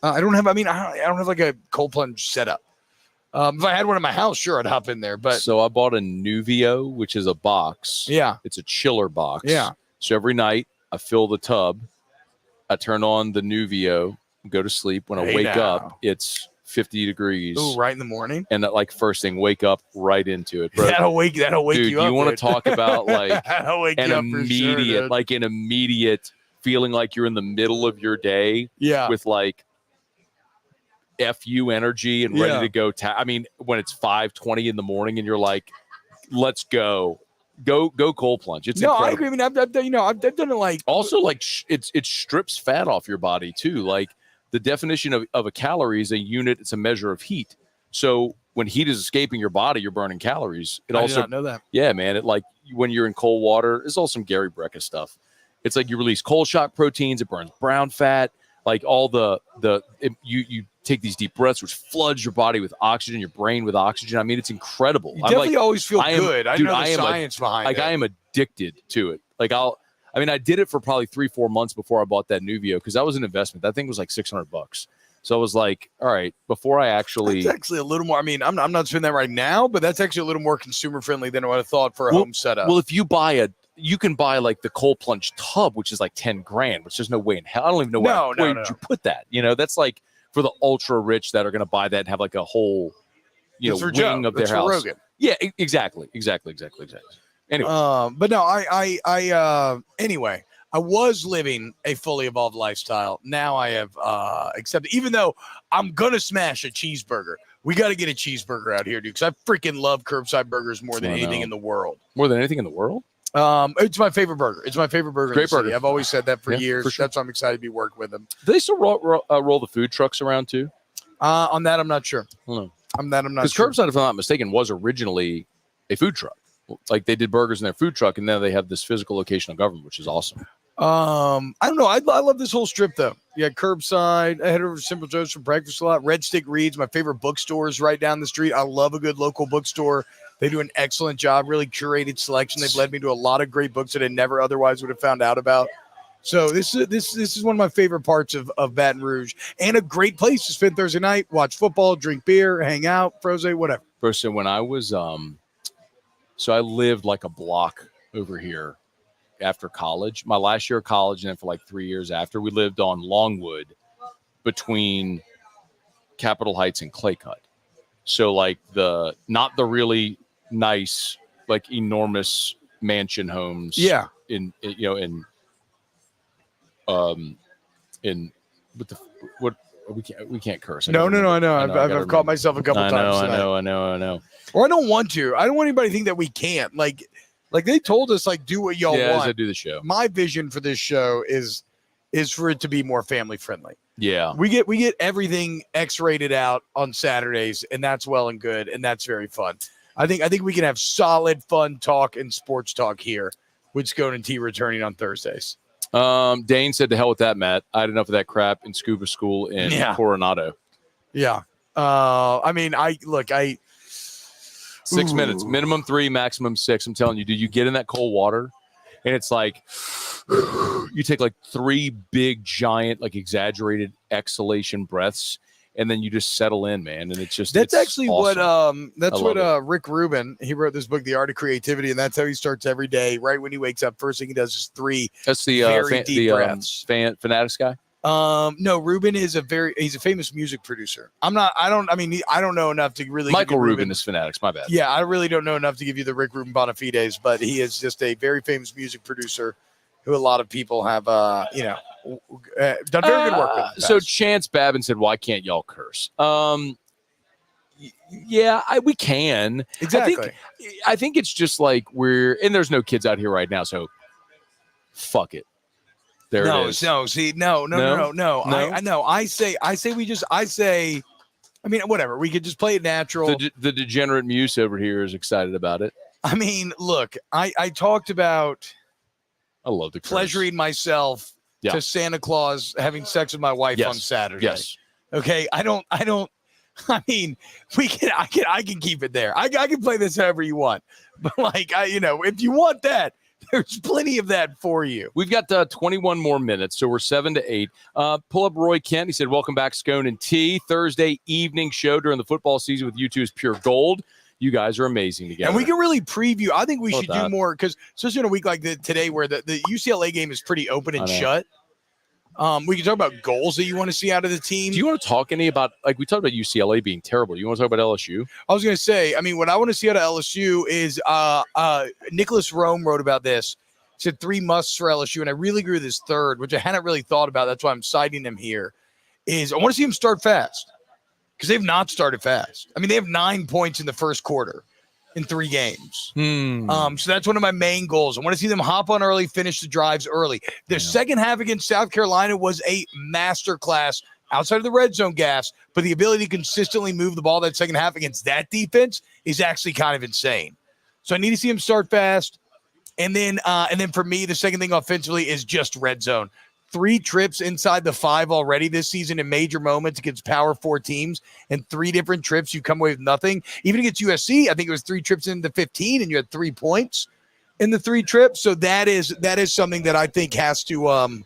I don't have like a cold plunge setup. If I had one in my house, sure, I'd hop in there. But so I bought a Nuvio, which is a box. Yeah. It's a chiller box. Yeah. So every night I fill the tub, I turn on the Nuvio, go to sleep. When I wake up, it's 50 degrees. Ooh, right in the morning. And like first thing, wake up right into it, bro. That'll wake dude, you up. You want to talk about like an immediate feeling like you're in the middle of your day. Yeah. With like FU energy and ready to go. When it's 5:20 in the morning and you're like, let's go cold plunge. It's incredible. I agree. I mean, I've done it like also like it strips fat off your body too. Like the definition of a calorie is a unit. It's a measure of heat. So when heat is escaping your body, you're burning calories. I did not know that. Yeah, man. It like when you're in cold water, it's all some Gary Brecka stuff. It's like you release cold shock proteins. It burns brown fat. like all you take these deep breaths, which floods your body with oxygen, your brain with oxygen. I mean, it's incredible. You definitely always feel good. I know the science behind it. I am addicted to it. Like I did it for probably 3-4 months before I bought that Nuvio because that was an investment. That thing was like $600. So I was like, all right, before I actually. It's actually a little more. I mean, I'm not doing that right now, but that's actually a little more consumer friendly than what I thought for a home setup. Well, if you you can buy like the cold plunge tub, which is like $10,000, which there's no way in hell. I don't even know where you put that. That's like for the ultra rich that are going to buy that and have like a whole, wing of their house. Rogan. Yeah, exactly. Anyway, but no, anyway. I was living a fully evolved lifestyle. Now I have accepted, even though I'm going to smash a cheeseburger. We got to get a cheeseburger out here, dude, because I freaking love curbside burgers more than anything in the world. More than anything in the world? It's my favorite burger. It's my favorite burger. Great burger. I've always said that for years. For sure. That's why I'm excited to be working with them. Do they still roll the food trucks around too? On that, I'm not sure. I'm not sure. Because Curbside, if I'm not mistaken, was originally a food truck. Like they did burgers in their food truck, and now they have this physical location on government, which is awesome. I don't know. I love this whole strip though. You got Curbside. I head over to Simple Joe's for breakfast a lot. Red Stick Reads, my favorite bookstore, is right down the street. I love a good local bookstore. They do an excellent job, really curated selection. They've led me to a lot of great books that I never otherwise would have found out about. So this is one of my favorite parts of Baton Rouge, and a great place to spend Thursday night, watch football, drink beer, hang out, froze, whatever. So when I was so I lived like a block over here after college, my last year of college, and then for like 3 years after, we lived on Longwood between Capitol Heights and Clay Cut. So like not the really nice, like enormous mansion homes. Yeah. In we can't curse. No. I know. I've caught myself a couple times. I know. Or I don't want to. I don't want anybody to think that we can't. Like they told us, like, do what y'all want. As I do the show. My vision for this show is for it to be more family friendly. Yeah. We get everything X-rated out on Saturdays, and that's well and good, and that's very fun. I think we can have solid, fun talk and sports talk here with Scone and T returning on Thursdays. Dane said, to hell with that, Matt. I had enough of that crap in scuba school in Coronado. Yeah. 6 minutes, minimum 3, maximum 6. I'm telling you, dude, you get in that cold water and it's like you take like 3 big, giant, like exaggerated exhalation breaths, and then you just settle in, man. And it's actually awesome. what Rick Rubin, he wrote this book, The Art of Creativity, and that's how he starts every day. Right when he wakes up, first thing he does is 3 That's the very deep breaths. Fanatics guy. No, Rubin is he's a famous music producer. I don't know enough to really. Michael Rubin is Fanatics. My bad. Yeah, I really don't know enough to give you the Rick Rubin bona fides, but he is just a very famous music producer who a lot of people have, done very good work with. So Chance Babin said, "Why can't y'all curse?" We can. Exactly. I think it's just like and there's no kids out here right now, so fuck it. There it is. No. I know. I say, whatever. We could just play it natural. The degenerate muse over here is excited about it. I mean, look, I talked about I love the pleasuring myself to Santa Claus having sex with my wife on Saturday. Yes. Okay. I can keep it there. I can play this however you want. But if you want that, there's plenty of that for you. We've got 21 more minutes, so we're 7 to 8. Pull up Roy Kent. He said, "Welcome back, Scone and T. Thursday evening show during the football season with you two is pure gold. You guys are amazing together." And we can really preview. I think we should do more because, especially in a week like today where the UCLA game is pretty open and shut. We can talk about goals that you want to see out of the team. Do you want to talk about, like, we talked about UCLA being terrible. You want to talk about LSU? I was going to say, what I want to see out of LSU is Nicholas Rome wrote about this. He said 3 musts for LSU, and I really agree with his third, which I hadn't really thought about. That's why I'm citing him here, is I want to see him start fast because they've not started fast. They have 9 points in the first quarter in 3 games. So that's one of my main goals. I want to see them hop on early, finish the drives early. The second half against South Carolina was a masterclass outside of the red zone gas, but the ability to consistently move the ball that second half against that defense is actually kind of insane. So I need to see him start fast. And then for me, the second thing offensively is just red zone. 3 trips inside the 5 already this season in major moments against Power 4 teams, and 3 different trips you come away with nothing. Even against USC, I think it was 3 trips into 15, and you had 3 points in the 3 trips. So that is something that I think has to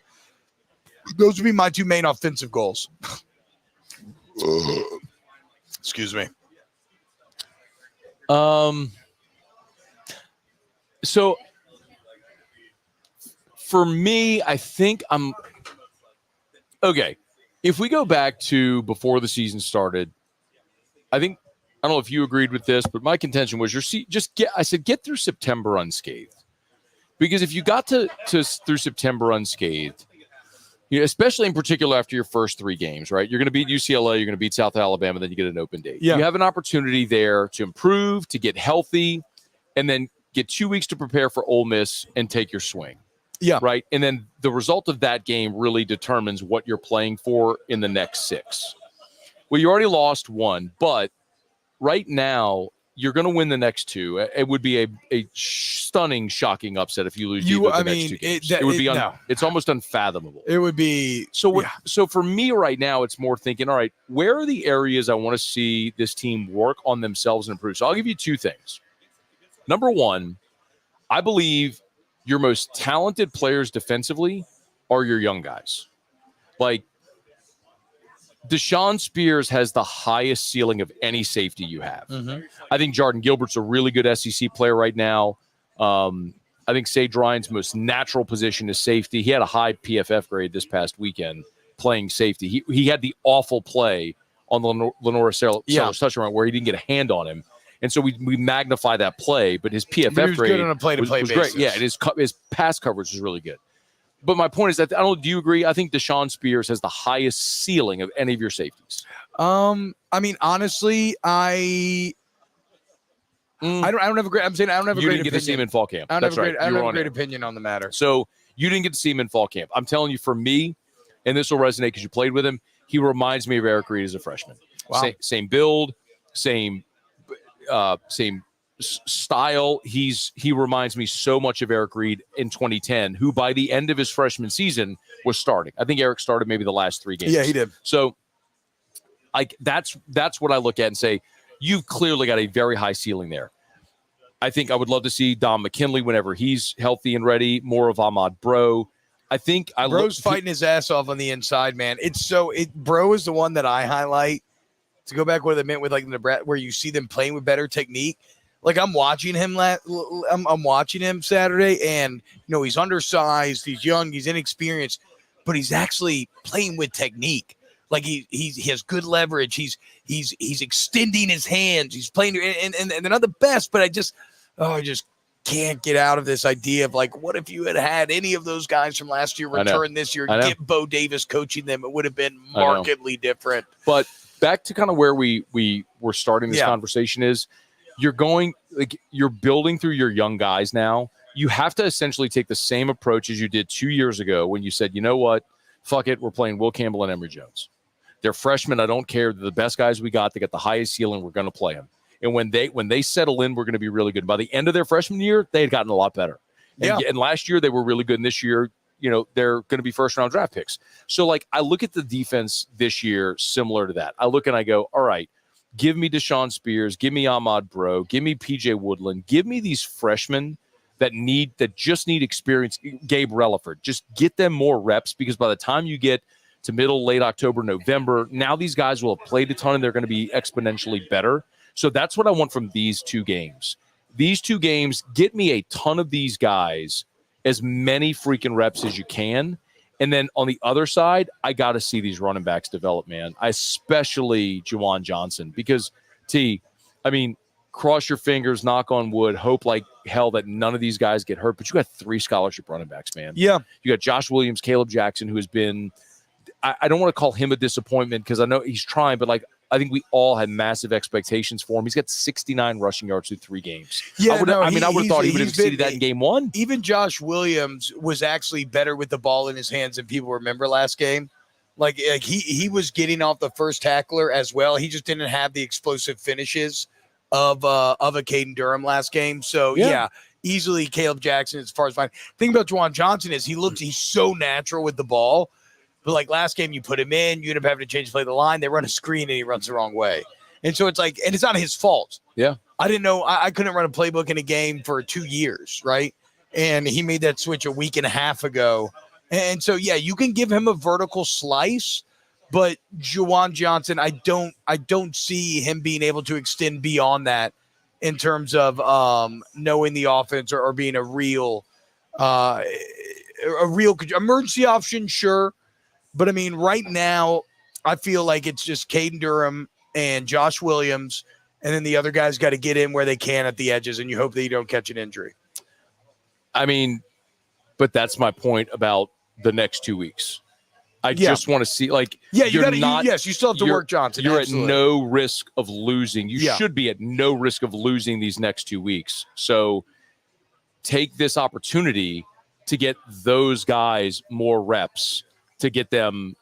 those would be my 2 main offensive goals. Excuse me. So for me, I think I'm okay. If we go back to before the season started, I don't know if you agreed with this, but my contention was get through September unscathed. Because if you got through September unscathed, especially in particular after your first 3 games, right? You're going to beat UCLA, you're going to beat South Alabama, then you get an open date. Yeah. You have an opportunity there to improve, to get healthy, and then get 2 weeks to prepare for Ole Miss and take your swing. Yeah. Right. And then the result of that game really determines what you're playing for in the next 6. Well, you already lost 1, but right now, you're going to win the next 2. It would be a stunning, shocking upset if you lose next 2 games. It would be it's almost unfathomable. It would be so for me right now, it's more thinking, all right, where are the areas I want to see this team work on themselves and improve? So I'll give you 2 things. Number 1, I believe your most talented players defensively are your young guys. Like Deshaun Spears has the highest ceiling of any safety you have. Mm-hmm. I think Jordan Gilbert's a really good SEC player right now. I think Sage Ryan's most natural position is safety. He had a high PFF grade this past weekend playing safety. He had the awful play on the Lenora Sellers touchdown where he didn't get a hand on him. And so we magnify that play, but his PFF grade good on a play-to-play was basis. Great. Yeah, and his pass coverage was really good. But my point is that, I don't know, do you agree? I think Deshaun Spears has the highest ceiling of any of your safeties. I mean, honestly, I don't have a great. I'm saying I don't have a great opinion. You didn't get to see him in fall camp. I don't have a great opinion on the matter. So you didn't get to see him in fall camp. I'm telling you, for me, and this will resonate because you played with him, he reminds me of Eric Reed as a freshman. Wow. Same build, same style. He reminds me so much of Eric Reed in 2010, who by the end of his freshman season was starting. I think Eric started maybe the last 3 games. Yeah, he did. So that's what I look at and say, you've clearly got a very high ceiling there. I think I would love to see Dom McKinley whenever he's healthy and ready, more of Ahmad Bro. I think Bro's fighting his ass off on the inside, man. Bro is the one that I highlight to go back what they meant with like Nebraska, where you see them playing with better technique. Like I'm watching him I'm watching him Saturday, and he's undersized, he's young, he's inexperienced, but he's actually playing with technique. Like he has good leverage. He's extending his hands. He's playing, and they're not the best, but I just can't get out of this idea of like, what if you had any of those guys from last year return this year, get Bo Davis coaching them? It would have been markedly different. But back to kind of where we were starting this conversation is, you're building through your young guys now. You have to essentially take the same approach as you did 2 years ago when you said, you know what, fuck it, we're playing Will Campbell and Emory Jones. They're freshmen. I don't care. They're the best guys we got. They got the highest ceiling. We're going to play them. And when they settle in, we're going to be really good. By the end of their freshman year, they had gotten a lot better. And last year they were really good. And this year, they're going to be first-round draft picks. So, like, I look at the defense this year similar to that. I look and I go, all right, give me Deshaun Spears, give me Ahmad Bro, give me PJ Woodland, give me these freshmen that just need experience. Gabe Relaford, just get them more reps, because by the time you get to late October, November, now these guys will have played a ton and they're going to be exponentially better. So that's what I want from these 2 games. These 2 games, get me a ton of these guys, as many freaking reps as you can. And then on the other side, I got to see these running backs develop, man. Especially Juwan Johnson, because cross your fingers, knock on wood, hope like hell that none of these guys get hurt. But you got 3 scholarship running backs, man. Yeah. You got Josh Williams, Caleb Jackson, who has been, I don't want to call him a disappointment because I know he's trying, but like, I think we all had massive expectations for him. He's got 69 rushing yards through 3 games. Yeah, I would have thought he would have exceeded that in game 1. Even Josh Williams was actually better with the ball in his hands than people remember last game. Like he was getting off the first tackler as well. He just didn't have the explosive finishes of a Caden Durham last game. So easily Caleb Jackson as far as fine. Thing about Juwan Johnson is he's so natural with the ball. But like last game, you put him in, you end up having to change the play of the line. They run a screen and he runs the wrong way. And so it's like, and it's not his fault. Yeah. I didn't know. I couldn't run a playbook in a game for 2 years, right? And he made that switch a week and a half ago. And so, yeah, you can give him a vertical slice, but Juwan Johnson, I don't see him being able to extend beyond that in terms of knowing the offense or being a real emergency option, sure. But, I mean, right now, I feel like it's just Caden Durham and Josh Williams, and then the other guys got to get in where they can at the edges, and you hope that you don't catch an injury. I mean, but that's my point about the next 2 weeks. I just want to see, like, you still have to work Johnson. You're absolutely. at no risk of losing. You should be at no risk of losing these next 2 weeks. So take this opportunity to get those guys more reps, to get them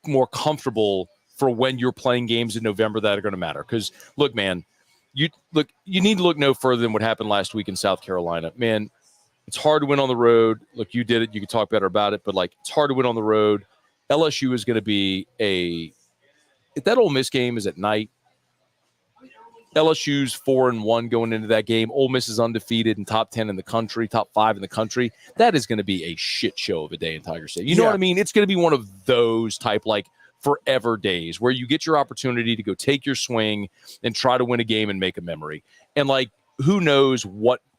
more comfortable for when you're playing games in November that are going to matter. Because look, man, you need to look no further than what happened last week in South Carolina. Man, it's hard to win on the road. Look, you did it. You can talk better about it, but like, it's hard to win on the road. LSU is going to be if that Ole Miss game is at night, LSU's 4-1 going into that game. Ole Miss is undefeated and top 10 in the country, top 5 in the country. That is going to be a shit show of a day in Tiger State. You know what I mean? It's going to be one of those type, like, forever days where you get your opportunity to go take your swing and try to win a game and make a memory. And like, who knows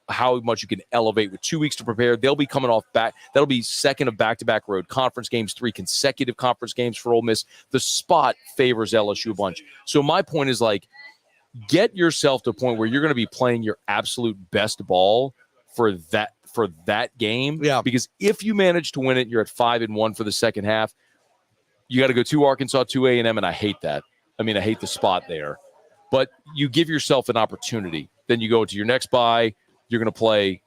how much you can elevate with 2 weeks to prepare. They'll be coming off back. That'll be second of back-to-back road conference games, 3 consecutive conference games for Ole Miss. The spot favors LSU a bunch. So my point is, like, get yourself to a point where you're going to be playing your absolute best ball for that game. Yeah. Because if you manage to win it, you're at 5-1 for the second half. You got to go to Arkansas, to A&M, and I hate that. I mean, I hate the spot there. But you give yourself an opportunity. Then you go to your next bye. You're going to play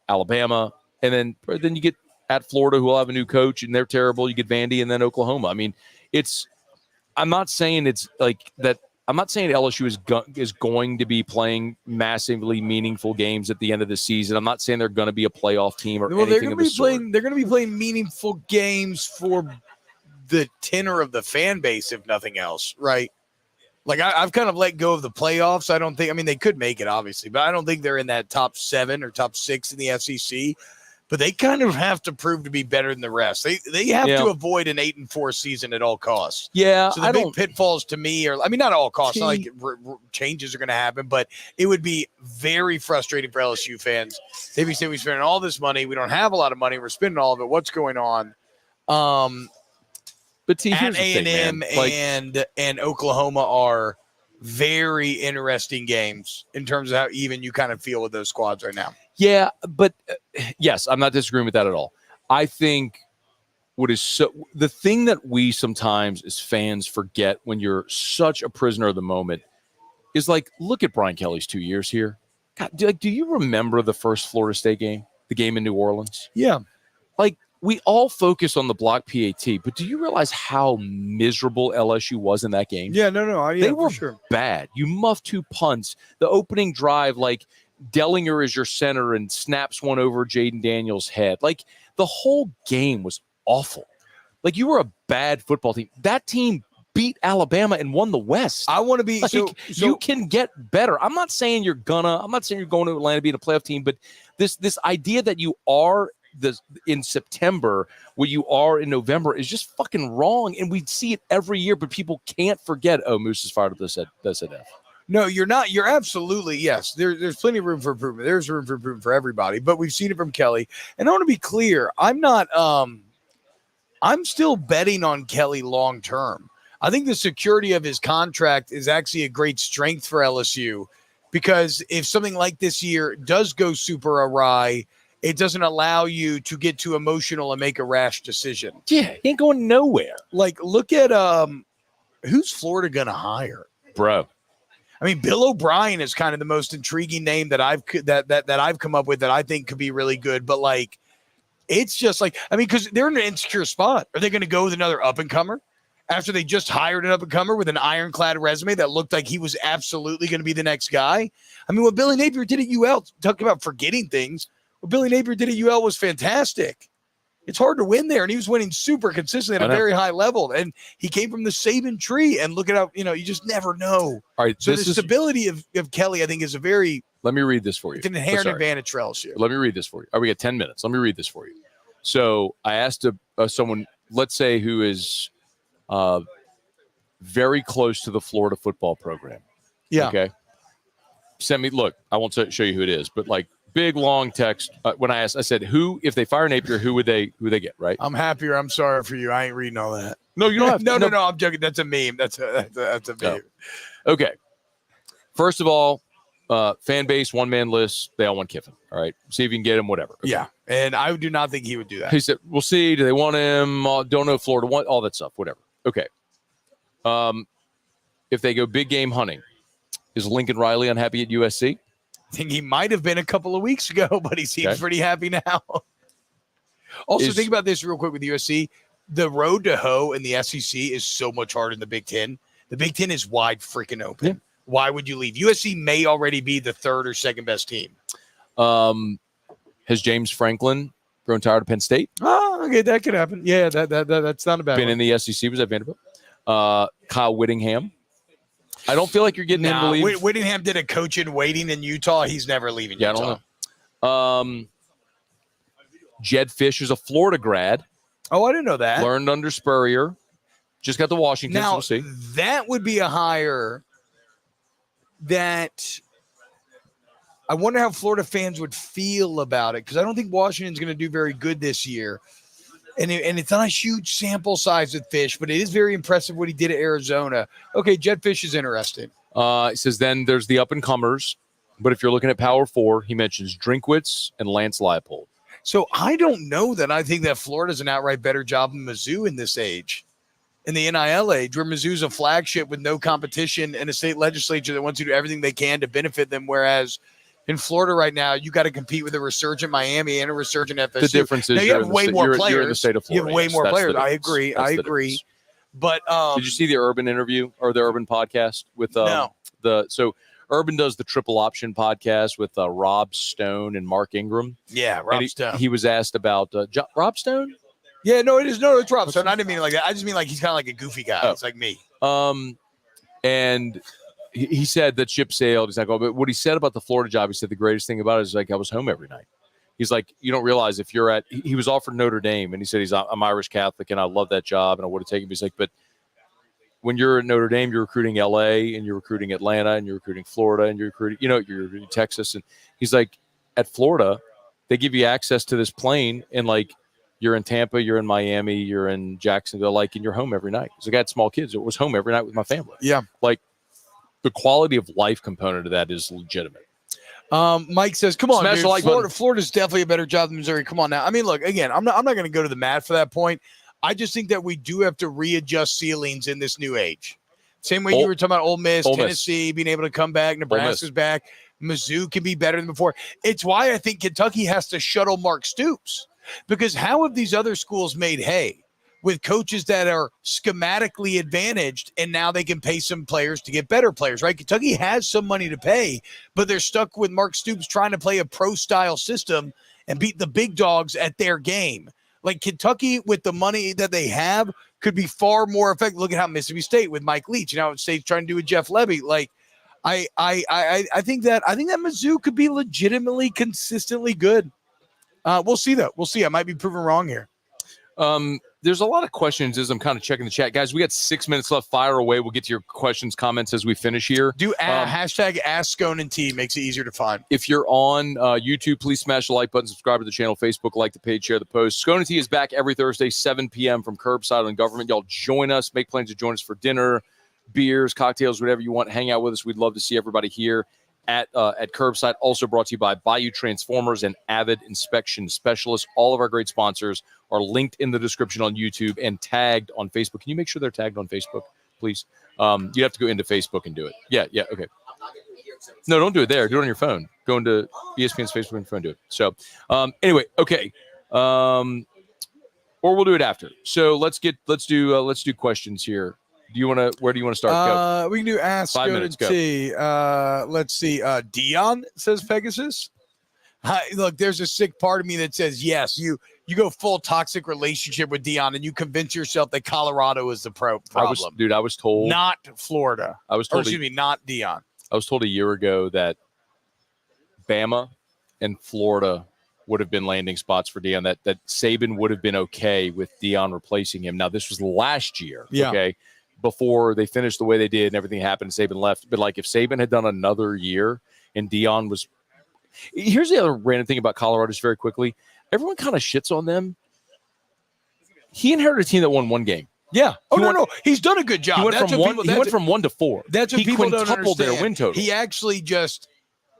Alabama, and then you get at Florida, who will have a new coach, and they're terrible. You get Vandy, and then Oklahoma. I mean, I'm not saying it's like that. I'm not saying LSU is going to be playing massively meaningful games at the end of the season. I'm not saying they're going to be a playoff team or anything of the sort. They're going to be playing meaningful games for the tenor of the fan base, if nothing else, right? Like, I've kind of let go of the playoffs. They could make it, obviously, but I don't think they're in that top 7 or top 6 in the SEC. But they kind of have to prove to be better than the rest. They have to avoid an 8-4 season at all costs. Yeah. So the big pitfalls to me are, not at all costs, not like changes are going to happen, but it would be very frustrating for LSU fans. They'd be saying, we're spending all this money. We don't have a lot of money. We're spending all of it. What's going on? But here's at the thing, A&M and Oklahoma are very interesting games in terms of how even you kind of feel with those squads right now. Yeah, but yes, I'm not disagreeing with that at all. I think the thing that we sometimes as fans forget when you're such a prisoner of the moment is, like, look at Brian Kelly's 2 years here. God, do you remember the first Florida State game, the game in New Orleans? Yeah. Like, we all focus on the block PAT, but do you realize how miserable LSU was in that game? Yeah, no. They were for sure. bad. You muffed 2 punts. The opening drive, like, Dellinger is your center and snaps one over Jaden Daniels' head. Like, the whole game was awful. Like, you were a bad football team. That team beat Alabama and won the West. I want to be like, you can get better. I'm not saying you're going to Atlanta being a playoff team, but this idea that you are in September what you are in November is just fucking wrong. And we see it every year, but people can't forget, Moose is fired up this at F. No, you're not. You're absolutely, yes. There's plenty of room for improvement. There's room for improvement for everybody, but we've seen it from Kelly. And I want to be clear. I'm still betting on Kelly long term. I think the security of his contract is actually a great strength for LSU, because if something like this year does go super awry, it doesn't allow you to get too emotional and make a rash decision. Yeah, he ain't going nowhere. Like, look at who's Florida going to hire? Bro. I mean, Bill O'Brien is kind of the most intriguing name that I've come up with that I think could be really good. But, like, it's just like, because they're in an insecure spot. Are they going to go with another up and comer? after they just hired an up-and-comer with an ironclad resume that looked like he was absolutely going to be the next guy. I mean, what Billy Napier did at UL, talk about forgetting things, what Billy Napier did at UL was fantastic. It's hard to win there, and he was winning super consistently at a very high level. And he came from the Saban tree, and look at how, you just never know. All right, so the stability of Kelly, I think, is a very – let me read this for you. It's an inherent advantage for LSU. Let me read this for you. All right, we got 10 minutes. Let me read this for you. So I asked someone, let's say, who is very close to the Florida football program. Yeah. Okay. Send me – look, I won't show you who it is, but like – big long text. When I asked, I said, "Who, if they fire Napier, who they get?" Right? I'm happier. I'm sorry for you. I ain't reading all that. No, you don't have to. No. I'm joking. That's a meme. That's a meme. No. Okay. First of all, fan base, one man list. They all want Kiffin. All right. See if you can get him. Whatever. Okay. Yeah. And I do not think he would do that. He said, "We'll see. Do they want him? Don't know. Florida want all that stuff. Whatever." Okay. If they go big game hunting, is Lincoln Riley unhappy at USC? I think he might have been a couple of weeks ago, but he seems pretty happy now. Also, think about this real quick with USC. The road to hoe in the SEC is so much harder than the Big Ten. The Big Ten is wide freaking open. Yeah. Why would you leave? USC may already be the third or second best team. Has James Franklin grown tired of Penn State? Oh, okay, that could happen. Yeah, that's not a bad Been one. in the SEC, was at Vanderbilt. Kyle Whittingham. I don't feel like you're getting him to leave. Whittingham did a coach in waiting in Utah. He's never leaving Utah. I don't know. Jed Fish is a Florida grad. Oh, I didn't know that. Learned under Spurrier. Just got to Washington. Now, so we'll see. That would be a hire that I wonder how Florida fans would feel about it, because I don't think Washington's going to do very good this year. And it's not a huge sample size with Fish, but it is very impressive what he did at Arizona. Okay, Jed Fish is interesting. He says then there's the up-and-comers. But if you're looking at Power 4, he mentions Drinkwitz and Lance Leipold. So I don't know that I think that Florida's an outright better job than Mizzou in this age. In the NIL age, where Mizzou's a flagship with no competition and a state legislature that wants to do everything they can to benefit them, whereas in Florida right now, you got to compete with a resurgent Miami and a resurgent FSU. The difference is you have way more players. You're in the state of Florida. You have way more players. I agree. But did you see the Urban interview or the Urban podcast with no. So Urban does the Triple Option podcast with Rob Stone and Mark Ingram. Yeah, Rob Stone. He was asked about Rob Stone. Yeah, no, it is. No, it's Rob Stone. I didn't mean it like that. I just mean like he's kind of like a goofy guy. Oh. It's like me. And he said that ship sailed. He's like, oh, but what he said about the Florida job, he said the greatest thing about it is like I was home every night. He's like, you don't realize if you're at. He was offered Notre Dame, and he said I'm Irish Catholic, and I love that job, and I would have taken him. He's like, but when you're at Notre Dame, you're recruiting LA, and you're recruiting Atlanta, and you're recruiting Florida, and you're recruiting Texas, and he's like, at Florida, they give you access to this plane, and like. You're in Tampa, you're in Miami, you're in Jacksonville, like, and you're home every night. Because I got small kids. It was home every night with my family. Yeah. Like, the quality of life component of that is legitimate. Mike says, come on, Smash dude. the like button. Florida's definitely a better job than Missouri. Come on now. I mean, look, again, I'm not going to go to the mat for that point. I just think that we do have to readjust ceilings in this new age. Same way you were talking about Ole Miss, Tennessee being able to come back, Nebraska's back. Mizzou can be better than before. It's why I think Kentucky has to shuttle Mark Stoops. Because how have these other schools made hay with coaches that are schematically advantaged, and now they can pay some players to get better players, right? Kentucky has some money to pay, but they're stuck with Mark Stoops trying to play a pro-style system and beat the big dogs at their game. Like Kentucky, with the money that they have, could be far more effective. Look at how Mississippi State with Mike Leach, State's trying to do with Jeff Levy. Like, I think that Mizzou could be legitimately consistently good. We'll see, though. We'll see. I might be proven wrong here. There's a lot of questions as I'm kind of checking the chat. Guys, we got 6 minutes left. Fire away. We'll get to your questions, comments as we finish here. Do hashtag Ask Scone and T. Makes it easier to find. If you're on YouTube, please smash the like button, subscribe to the channel, Facebook, like the page, share the post. Scone and T is back every Thursday, 7 p.m. from Curbside on Government. Y'all join us. Make plans to join us for dinner, beers, cocktails, whatever you want. Hang out with us. We'd love to see everybody here at Curbside. Also brought to you by BAYOU Transformers and AVID Inspection Specialists. All of our great sponsors are linked in the description on YouTube and tagged on Facebook. Can you make sure they're tagged on Facebook, please? You have to go into Facebook and do it. Yeah, okay. No, don't do it there. Do it on your phone. Go into ESPN's Facebook and phone, do it. So, anyway, okay. What Or we'll do it after. So let's do questions here. Where do you want to start? Go. We can do Ask Scone and T. Let's see. Dion says Pegasus. Look, there's a sick part of me that says yes. You go full toxic relationship with Dion, and you convince yourself that Colorado is the problem. I was told not Florida. Not Dion. I was told a year ago that Bama and Florida would have been landing spots for Dion. That Saban would have been okay with Dion replacing him. Now this was last year. Yeah. Okay. Before they finished the way they did and everything happened, Saban left. But like if Saban had done another year and Dion was, here's the other random thing about Colorado just very quickly. Everyone kind of shits on them. He inherited a team that won one game. Yeah. No. He's done a good job. He went from 1 to 4. That's what he people don't quintupled understand. Their win total. He actually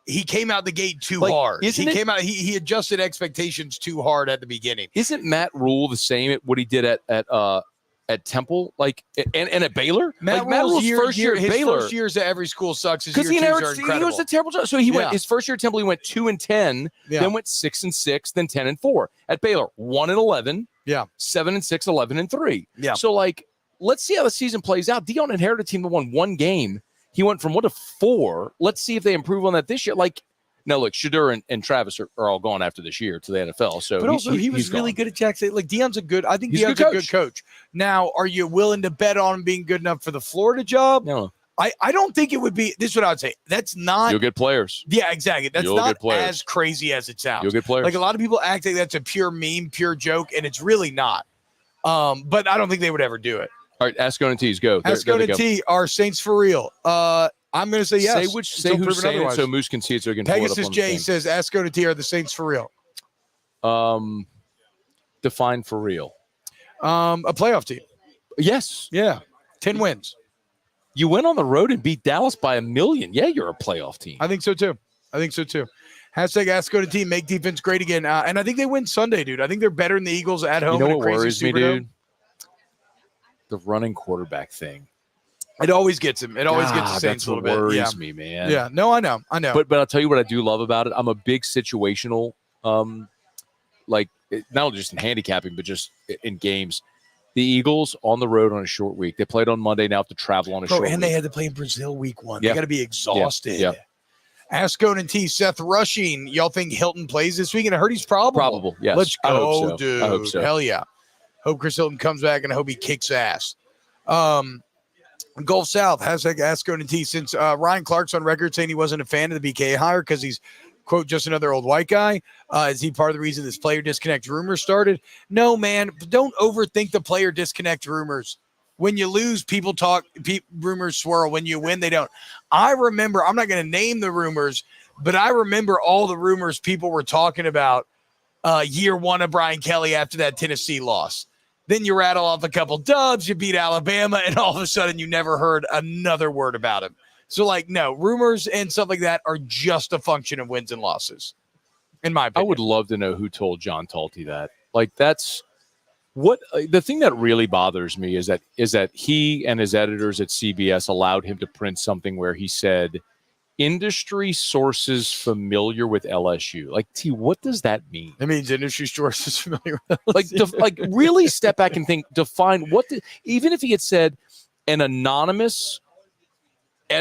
he came out the gate too hard. He adjusted expectations too hard at the beginning. Isn't Matt Rule the same at what he did at Temple, and at Baylor? Matt Rule's first year at Baylor. First years at every school sucks. Because he was a terrible job. So he went his first year at Temple. He went 2-10, then went 6-6, then 10-4. At Baylor, 1-11, 7-6, 11-3. Yeah. So let's see how the season plays out. Dion inherited a team that won one game. He went from 1 to 4. Let's see if they improve on that this year. Now, look, Shedeur and Travis are all gone after this year to the NFL. So, but also he was really good at Jackson. Dion's I think Dion's a good coach. Now, are you willing to bet on him being good enough for the Florida job? No. I don't think it would be. This is what I would say. That's not. You'll get players. Yeah, exactly. That's not as crazy as it sounds. You'll get players. A lot of people act like that's a pure meme, pure joke, and it's really not. But I don't think they would ever do it. All right, Ask Scone and T's go. Ask Scone and T, are Saints for real? I'm going to say yes. Say who's saying it so Moose can see it so he can Pegasus pull it up on J says, Ask Scone and T, are the Saints for real? Define for real. A playoff team. Yes. Yeah. 10 wins. You went on the road and beat Dallas by 1 million. Yeah, you're a playoff team. I think so too. Hashtag Ask Scone and T, make defense great again. And I think they win Sunday, dude. I think they're better than the Eagles at home. You know what worries me, dude? The running quarterback thing. It always gets him. It always gets the Saints a little bit. That worries me, man. Yeah. No, I know. But I'll tell you what I do love about it. I'm a big situational, not just in handicapping, but just in games. The Eagles on the road on a short week. They played on Monday. Now have to travel on a short week. And they had to play in Brazil week 1. Yeah. They got to be exhausted. Yeah. Ask Scone and T, Seth Rushing. Y'all think Hilton plays this week? And I heard he's probable. Yes. Let's go, I hope so. dude. I hope so. Hell yeah. Hope Chris Hilton comes back, and I hope he kicks ass. Gulf South, hashtag Ask Scone and T. Since Ryan Clark's on record saying he wasn't a fan of the BK hire because he's, quote, just another old white guy, is he part of the reason this player disconnect rumor started? No, man. Don't overthink the player disconnect rumors. When you lose, people talk, rumors swirl. When you win, they don't. I remember, I'm not going to name the rumors, but I remember all the rumors people were talking about year 1 of Brian Kelly after that Tennessee loss. Then you rattle off a couple dubs, you beat Alabama, and all of a sudden you never heard another word about him. So, no, rumors and stuff like that are just a function of wins and losses, in my opinion. I would love to know who told John Talty that. That's what the thing that really bothers me is that he and his editors at CBS allowed him to print something where he said, industry sources familiar with LSU. T, what does that mean? It means industry sources familiar with LSU. Really step back and define even if he had said an anonymous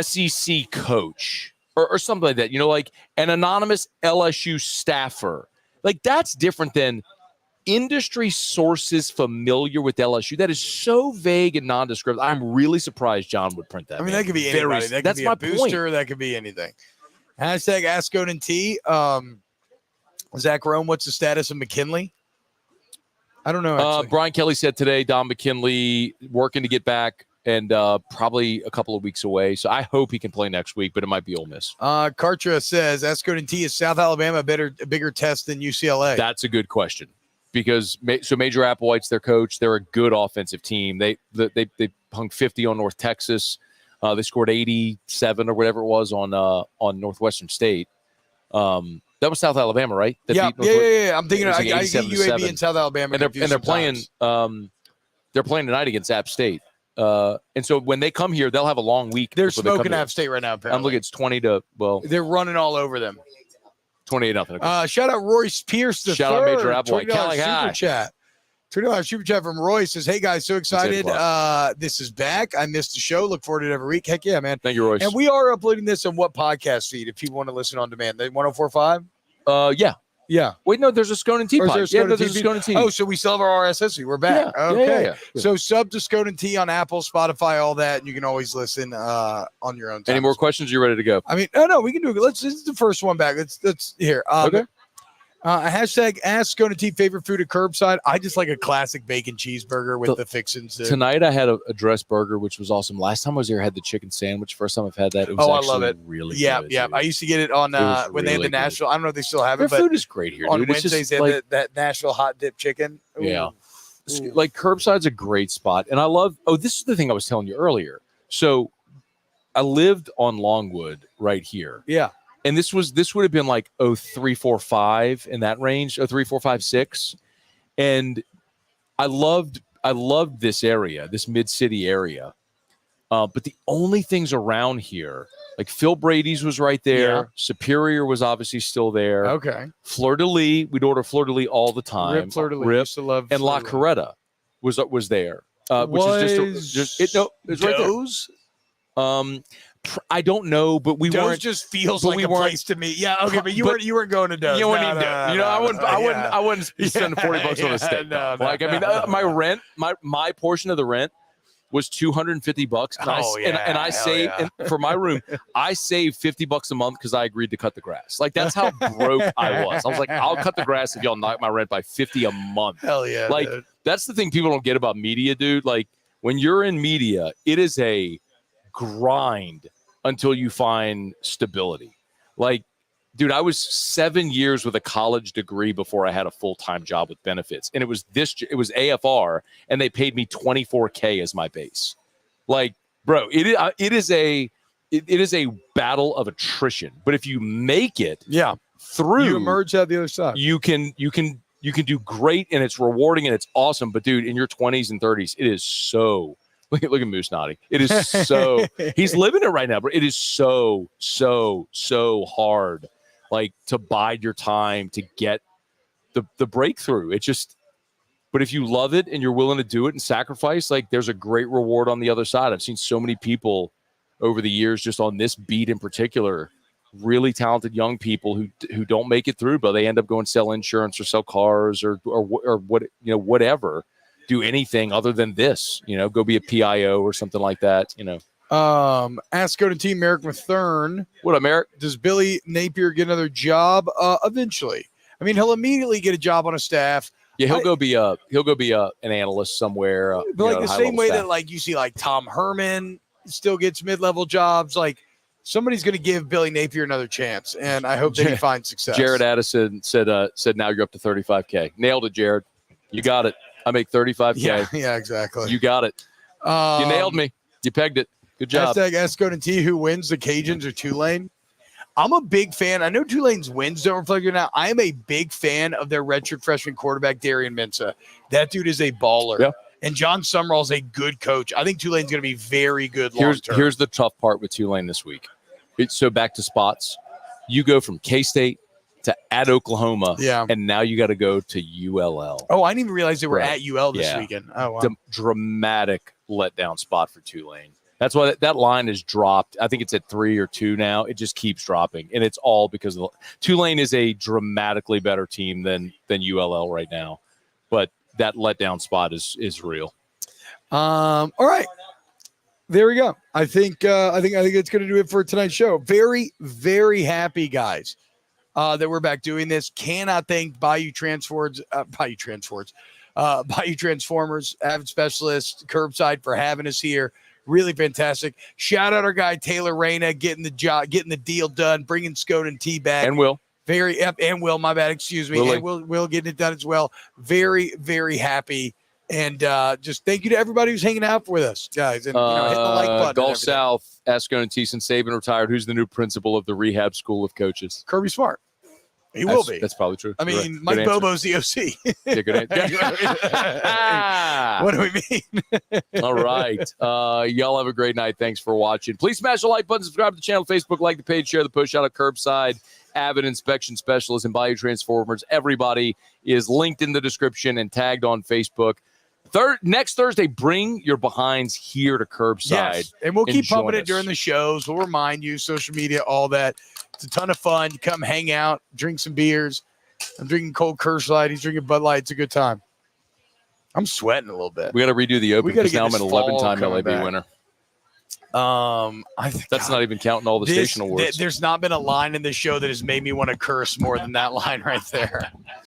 SEC coach or something like that, an anonymous LSU staffer, that's different than industry sources familiar with LSU. That is so vague and nondescript. I'm really surprised John would print that. I mean, that could be anybody. That could be a booster. That could be anything. Hashtag Ask Scone and T. Zach Rome, what's the status of McKinley? I don't know. Brian Kelly said today, Don McKinley working to get back and probably a couple of weeks away. So I hope he can play next week, but it might be Ole Miss. Kartra says, Ask Scone and T, is South Alabama a bigger test than UCLA? That's a good question. Because Major Applewhite's their coach. They're a good offensive team. They hung 50 on North Texas. They scored 87 or whatever it was on Northwestern State. That was South Alabama, right? Yeah. I'm thinking I get UAB and South Alabama. And they're playing. They're playing tonight against App State. And so when they come here, they'll have a long week. They're smoking App State right now. Apparently. I'm looking. It's 20 to They're running all over them. 28-0. Shout out Royce Pierce. Shout out Major Applewhite. $20 super chat. $20 super chat from Roy says, "Hey guys, so excited. This is back. I missed the show. Look forward to it every week. Heck yeah, man. Thank you, Royce. And we are uploading this on what podcast feed if people want to listen on demand? The 104.5? Yeah. Yeah. Wait, no, there's a Scone and T podcast. Yeah, there's a Scone and T. Oh, so we still have our RSS feed. We're back. Yeah. Okay. Yeah. So sub to Scone and T on Apple, Spotify, all that. And you can always listen on your own time. Any more questions? You're ready to go. I mean, no, we can do it. This is the first one back. Let's here. Okay. Hashtag ask Scone and T favorite food at Curbside. I just like a classic bacon cheeseburger with the fixins. Tonight I had a dressed burger, which was awesome. Last time I was here, I had the chicken sandwich. First time I've had that. It was I love it. Really good. Yeah. I used to get it on when they had the Nashville. I don't know if they still have it, Their but food is great here. On dude. Wednesdays they had that Nashville hot dip chicken. Ooh. Yeah. Like Curbside's a great spot. And I love, this is the thing I was telling you earlier. So I lived on Longwood right here. Yeah. And this would have been like 0345 in that range, 03456. And I loved this area, this mid-city area. But the only things around here, like Phil Brady's was right there. Yeah. Superior was obviously still there. Okay. Fleur de Lis, we'd order Fleur de Lis all the time. Rip Fleur de Lis. Rip. Used to love And La Fleur de Lis. Coretta was there. Which is it's right there. I don't know, but we Doze weren't. just feels like a place to me. Yeah, okay, but you weren't going to Doze. You wouldn't need Doze. I wouldn't spend $40 on a steak. My portion of the rent was $250, and I saved for my room. I saved $50 a month because I agreed to cut the grass. Like that's how broke I was. I was like, I'll cut the grass if y'all knock my rent by $50 a month. Hell yeah! Like dude. That's the thing people don't get about media, dude. Like when you're in media, it is a grind until you find stability. Like, dude, I was 7 years with a college degree before I had a full-time job with benefits. And it was AFR, and they paid me $24K as my base. Like, bro, it is a battle of attrition. But if you make it through, you emerge out the other side. You can do great, and it's rewarding and it's awesome. But dude, in your 20s and 30s, it is so look at Moose nodding. It is so he's living it right now, but it is so hard, like to bide your time to get the breakthrough. It just, but if you love it and you're willing to do it and sacrifice, like there's a great reward on the other side. I've seen so many people over the years, just on this beat in particular, really talented young people who don't make it through, but they end up going sell insurance or sell cars or what, whatever. Do anything other than this, go be a PIO or something like that, Ask Go to Team Merrick Mathern. What up, Merrick? Does Billy Napier get another job? Eventually. I mean, he'll immediately get a job on a staff. Yeah, he'll go be an analyst somewhere. But like the same way that like you see like Tom Herman still gets mid-level jobs, like somebody's going to give Billy Napier another chance, and I hope that he finds success. Jared Addison said now you're up to 35K. Nailed it, Jared. You got it. I make 35K. Yeah, exactly. You got it. You nailed me. You pegged it. Good job. Hashtag Ask Go to T, who wins, the Cajuns or Tulane? I'm a big fan. I know Tulane's wins don't reflect it now. I am a big fan of their redshirt freshman quarterback, Darian Mensah. That dude is a baller. Yeah. And John Summerall's a good coach. I think Tulane's going to be very good long term. Here's the tough part with Tulane this week. So back to spots. You go from K-State to at Oklahoma, and now you got to go to ULL. Oh, I didn't even realize they were at UL this weekend. Oh, wow. Dramatic letdown spot for Tulane. That's why that line is dropped. I think it's at 3 or 2 now. It just keeps dropping, and it's all because of Tulane is a dramatically better team than ULL right now. But that letdown spot is real. All right. There we go. I think it's going to do it for tonight's show. Very, very happy, guys, that we're back doing this. Cannot thank BAYOU Transformers, Avid Specialist, Curbside for having us here. Really fantastic. Shout out our guy Taylor Reyna getting the deal done, bringing Scone and T back. And Will. And Will, my bad, excuse me. Willie. And Will getting it done as well. Very, very happy. And just thank you to everybody who's hanging out with us, guys. And hit the like button. Gulf South, ask Scone and T, since Saban retired, who's the new principal of the rehab school of coaches? Kirby Smart. He will be. That's probably true. I mean, Mike Bobo's the OC. Yeah, good answer. What do we mean? All right. Y'all have a great night. Thanks for watching. Please smash the like button, subscribe to the channel, Facebook, like the page, share the push out of Curbside. AVID inspection specialist, and BAYOU Transformers. Everybody is linked in the description and tagged on Facebook. Next Thursday, bring your behinds here to Curbside. Yes, and we'll keep pumping join it us. during the shows. We'll remind you, social media, all that. It's a ton of fun. You come hang out, drink some beers. I'm drinking cold Curbside. He's drinking Bud Light. It's a good time. I'm sweating a little bit. We got to redo the Open We gotta because now get I'm an this 11-time fall LAB coming back. winner. I think That's not even counting all the station awards. There's not been a line in this show that has made me want to curse more than that line right there.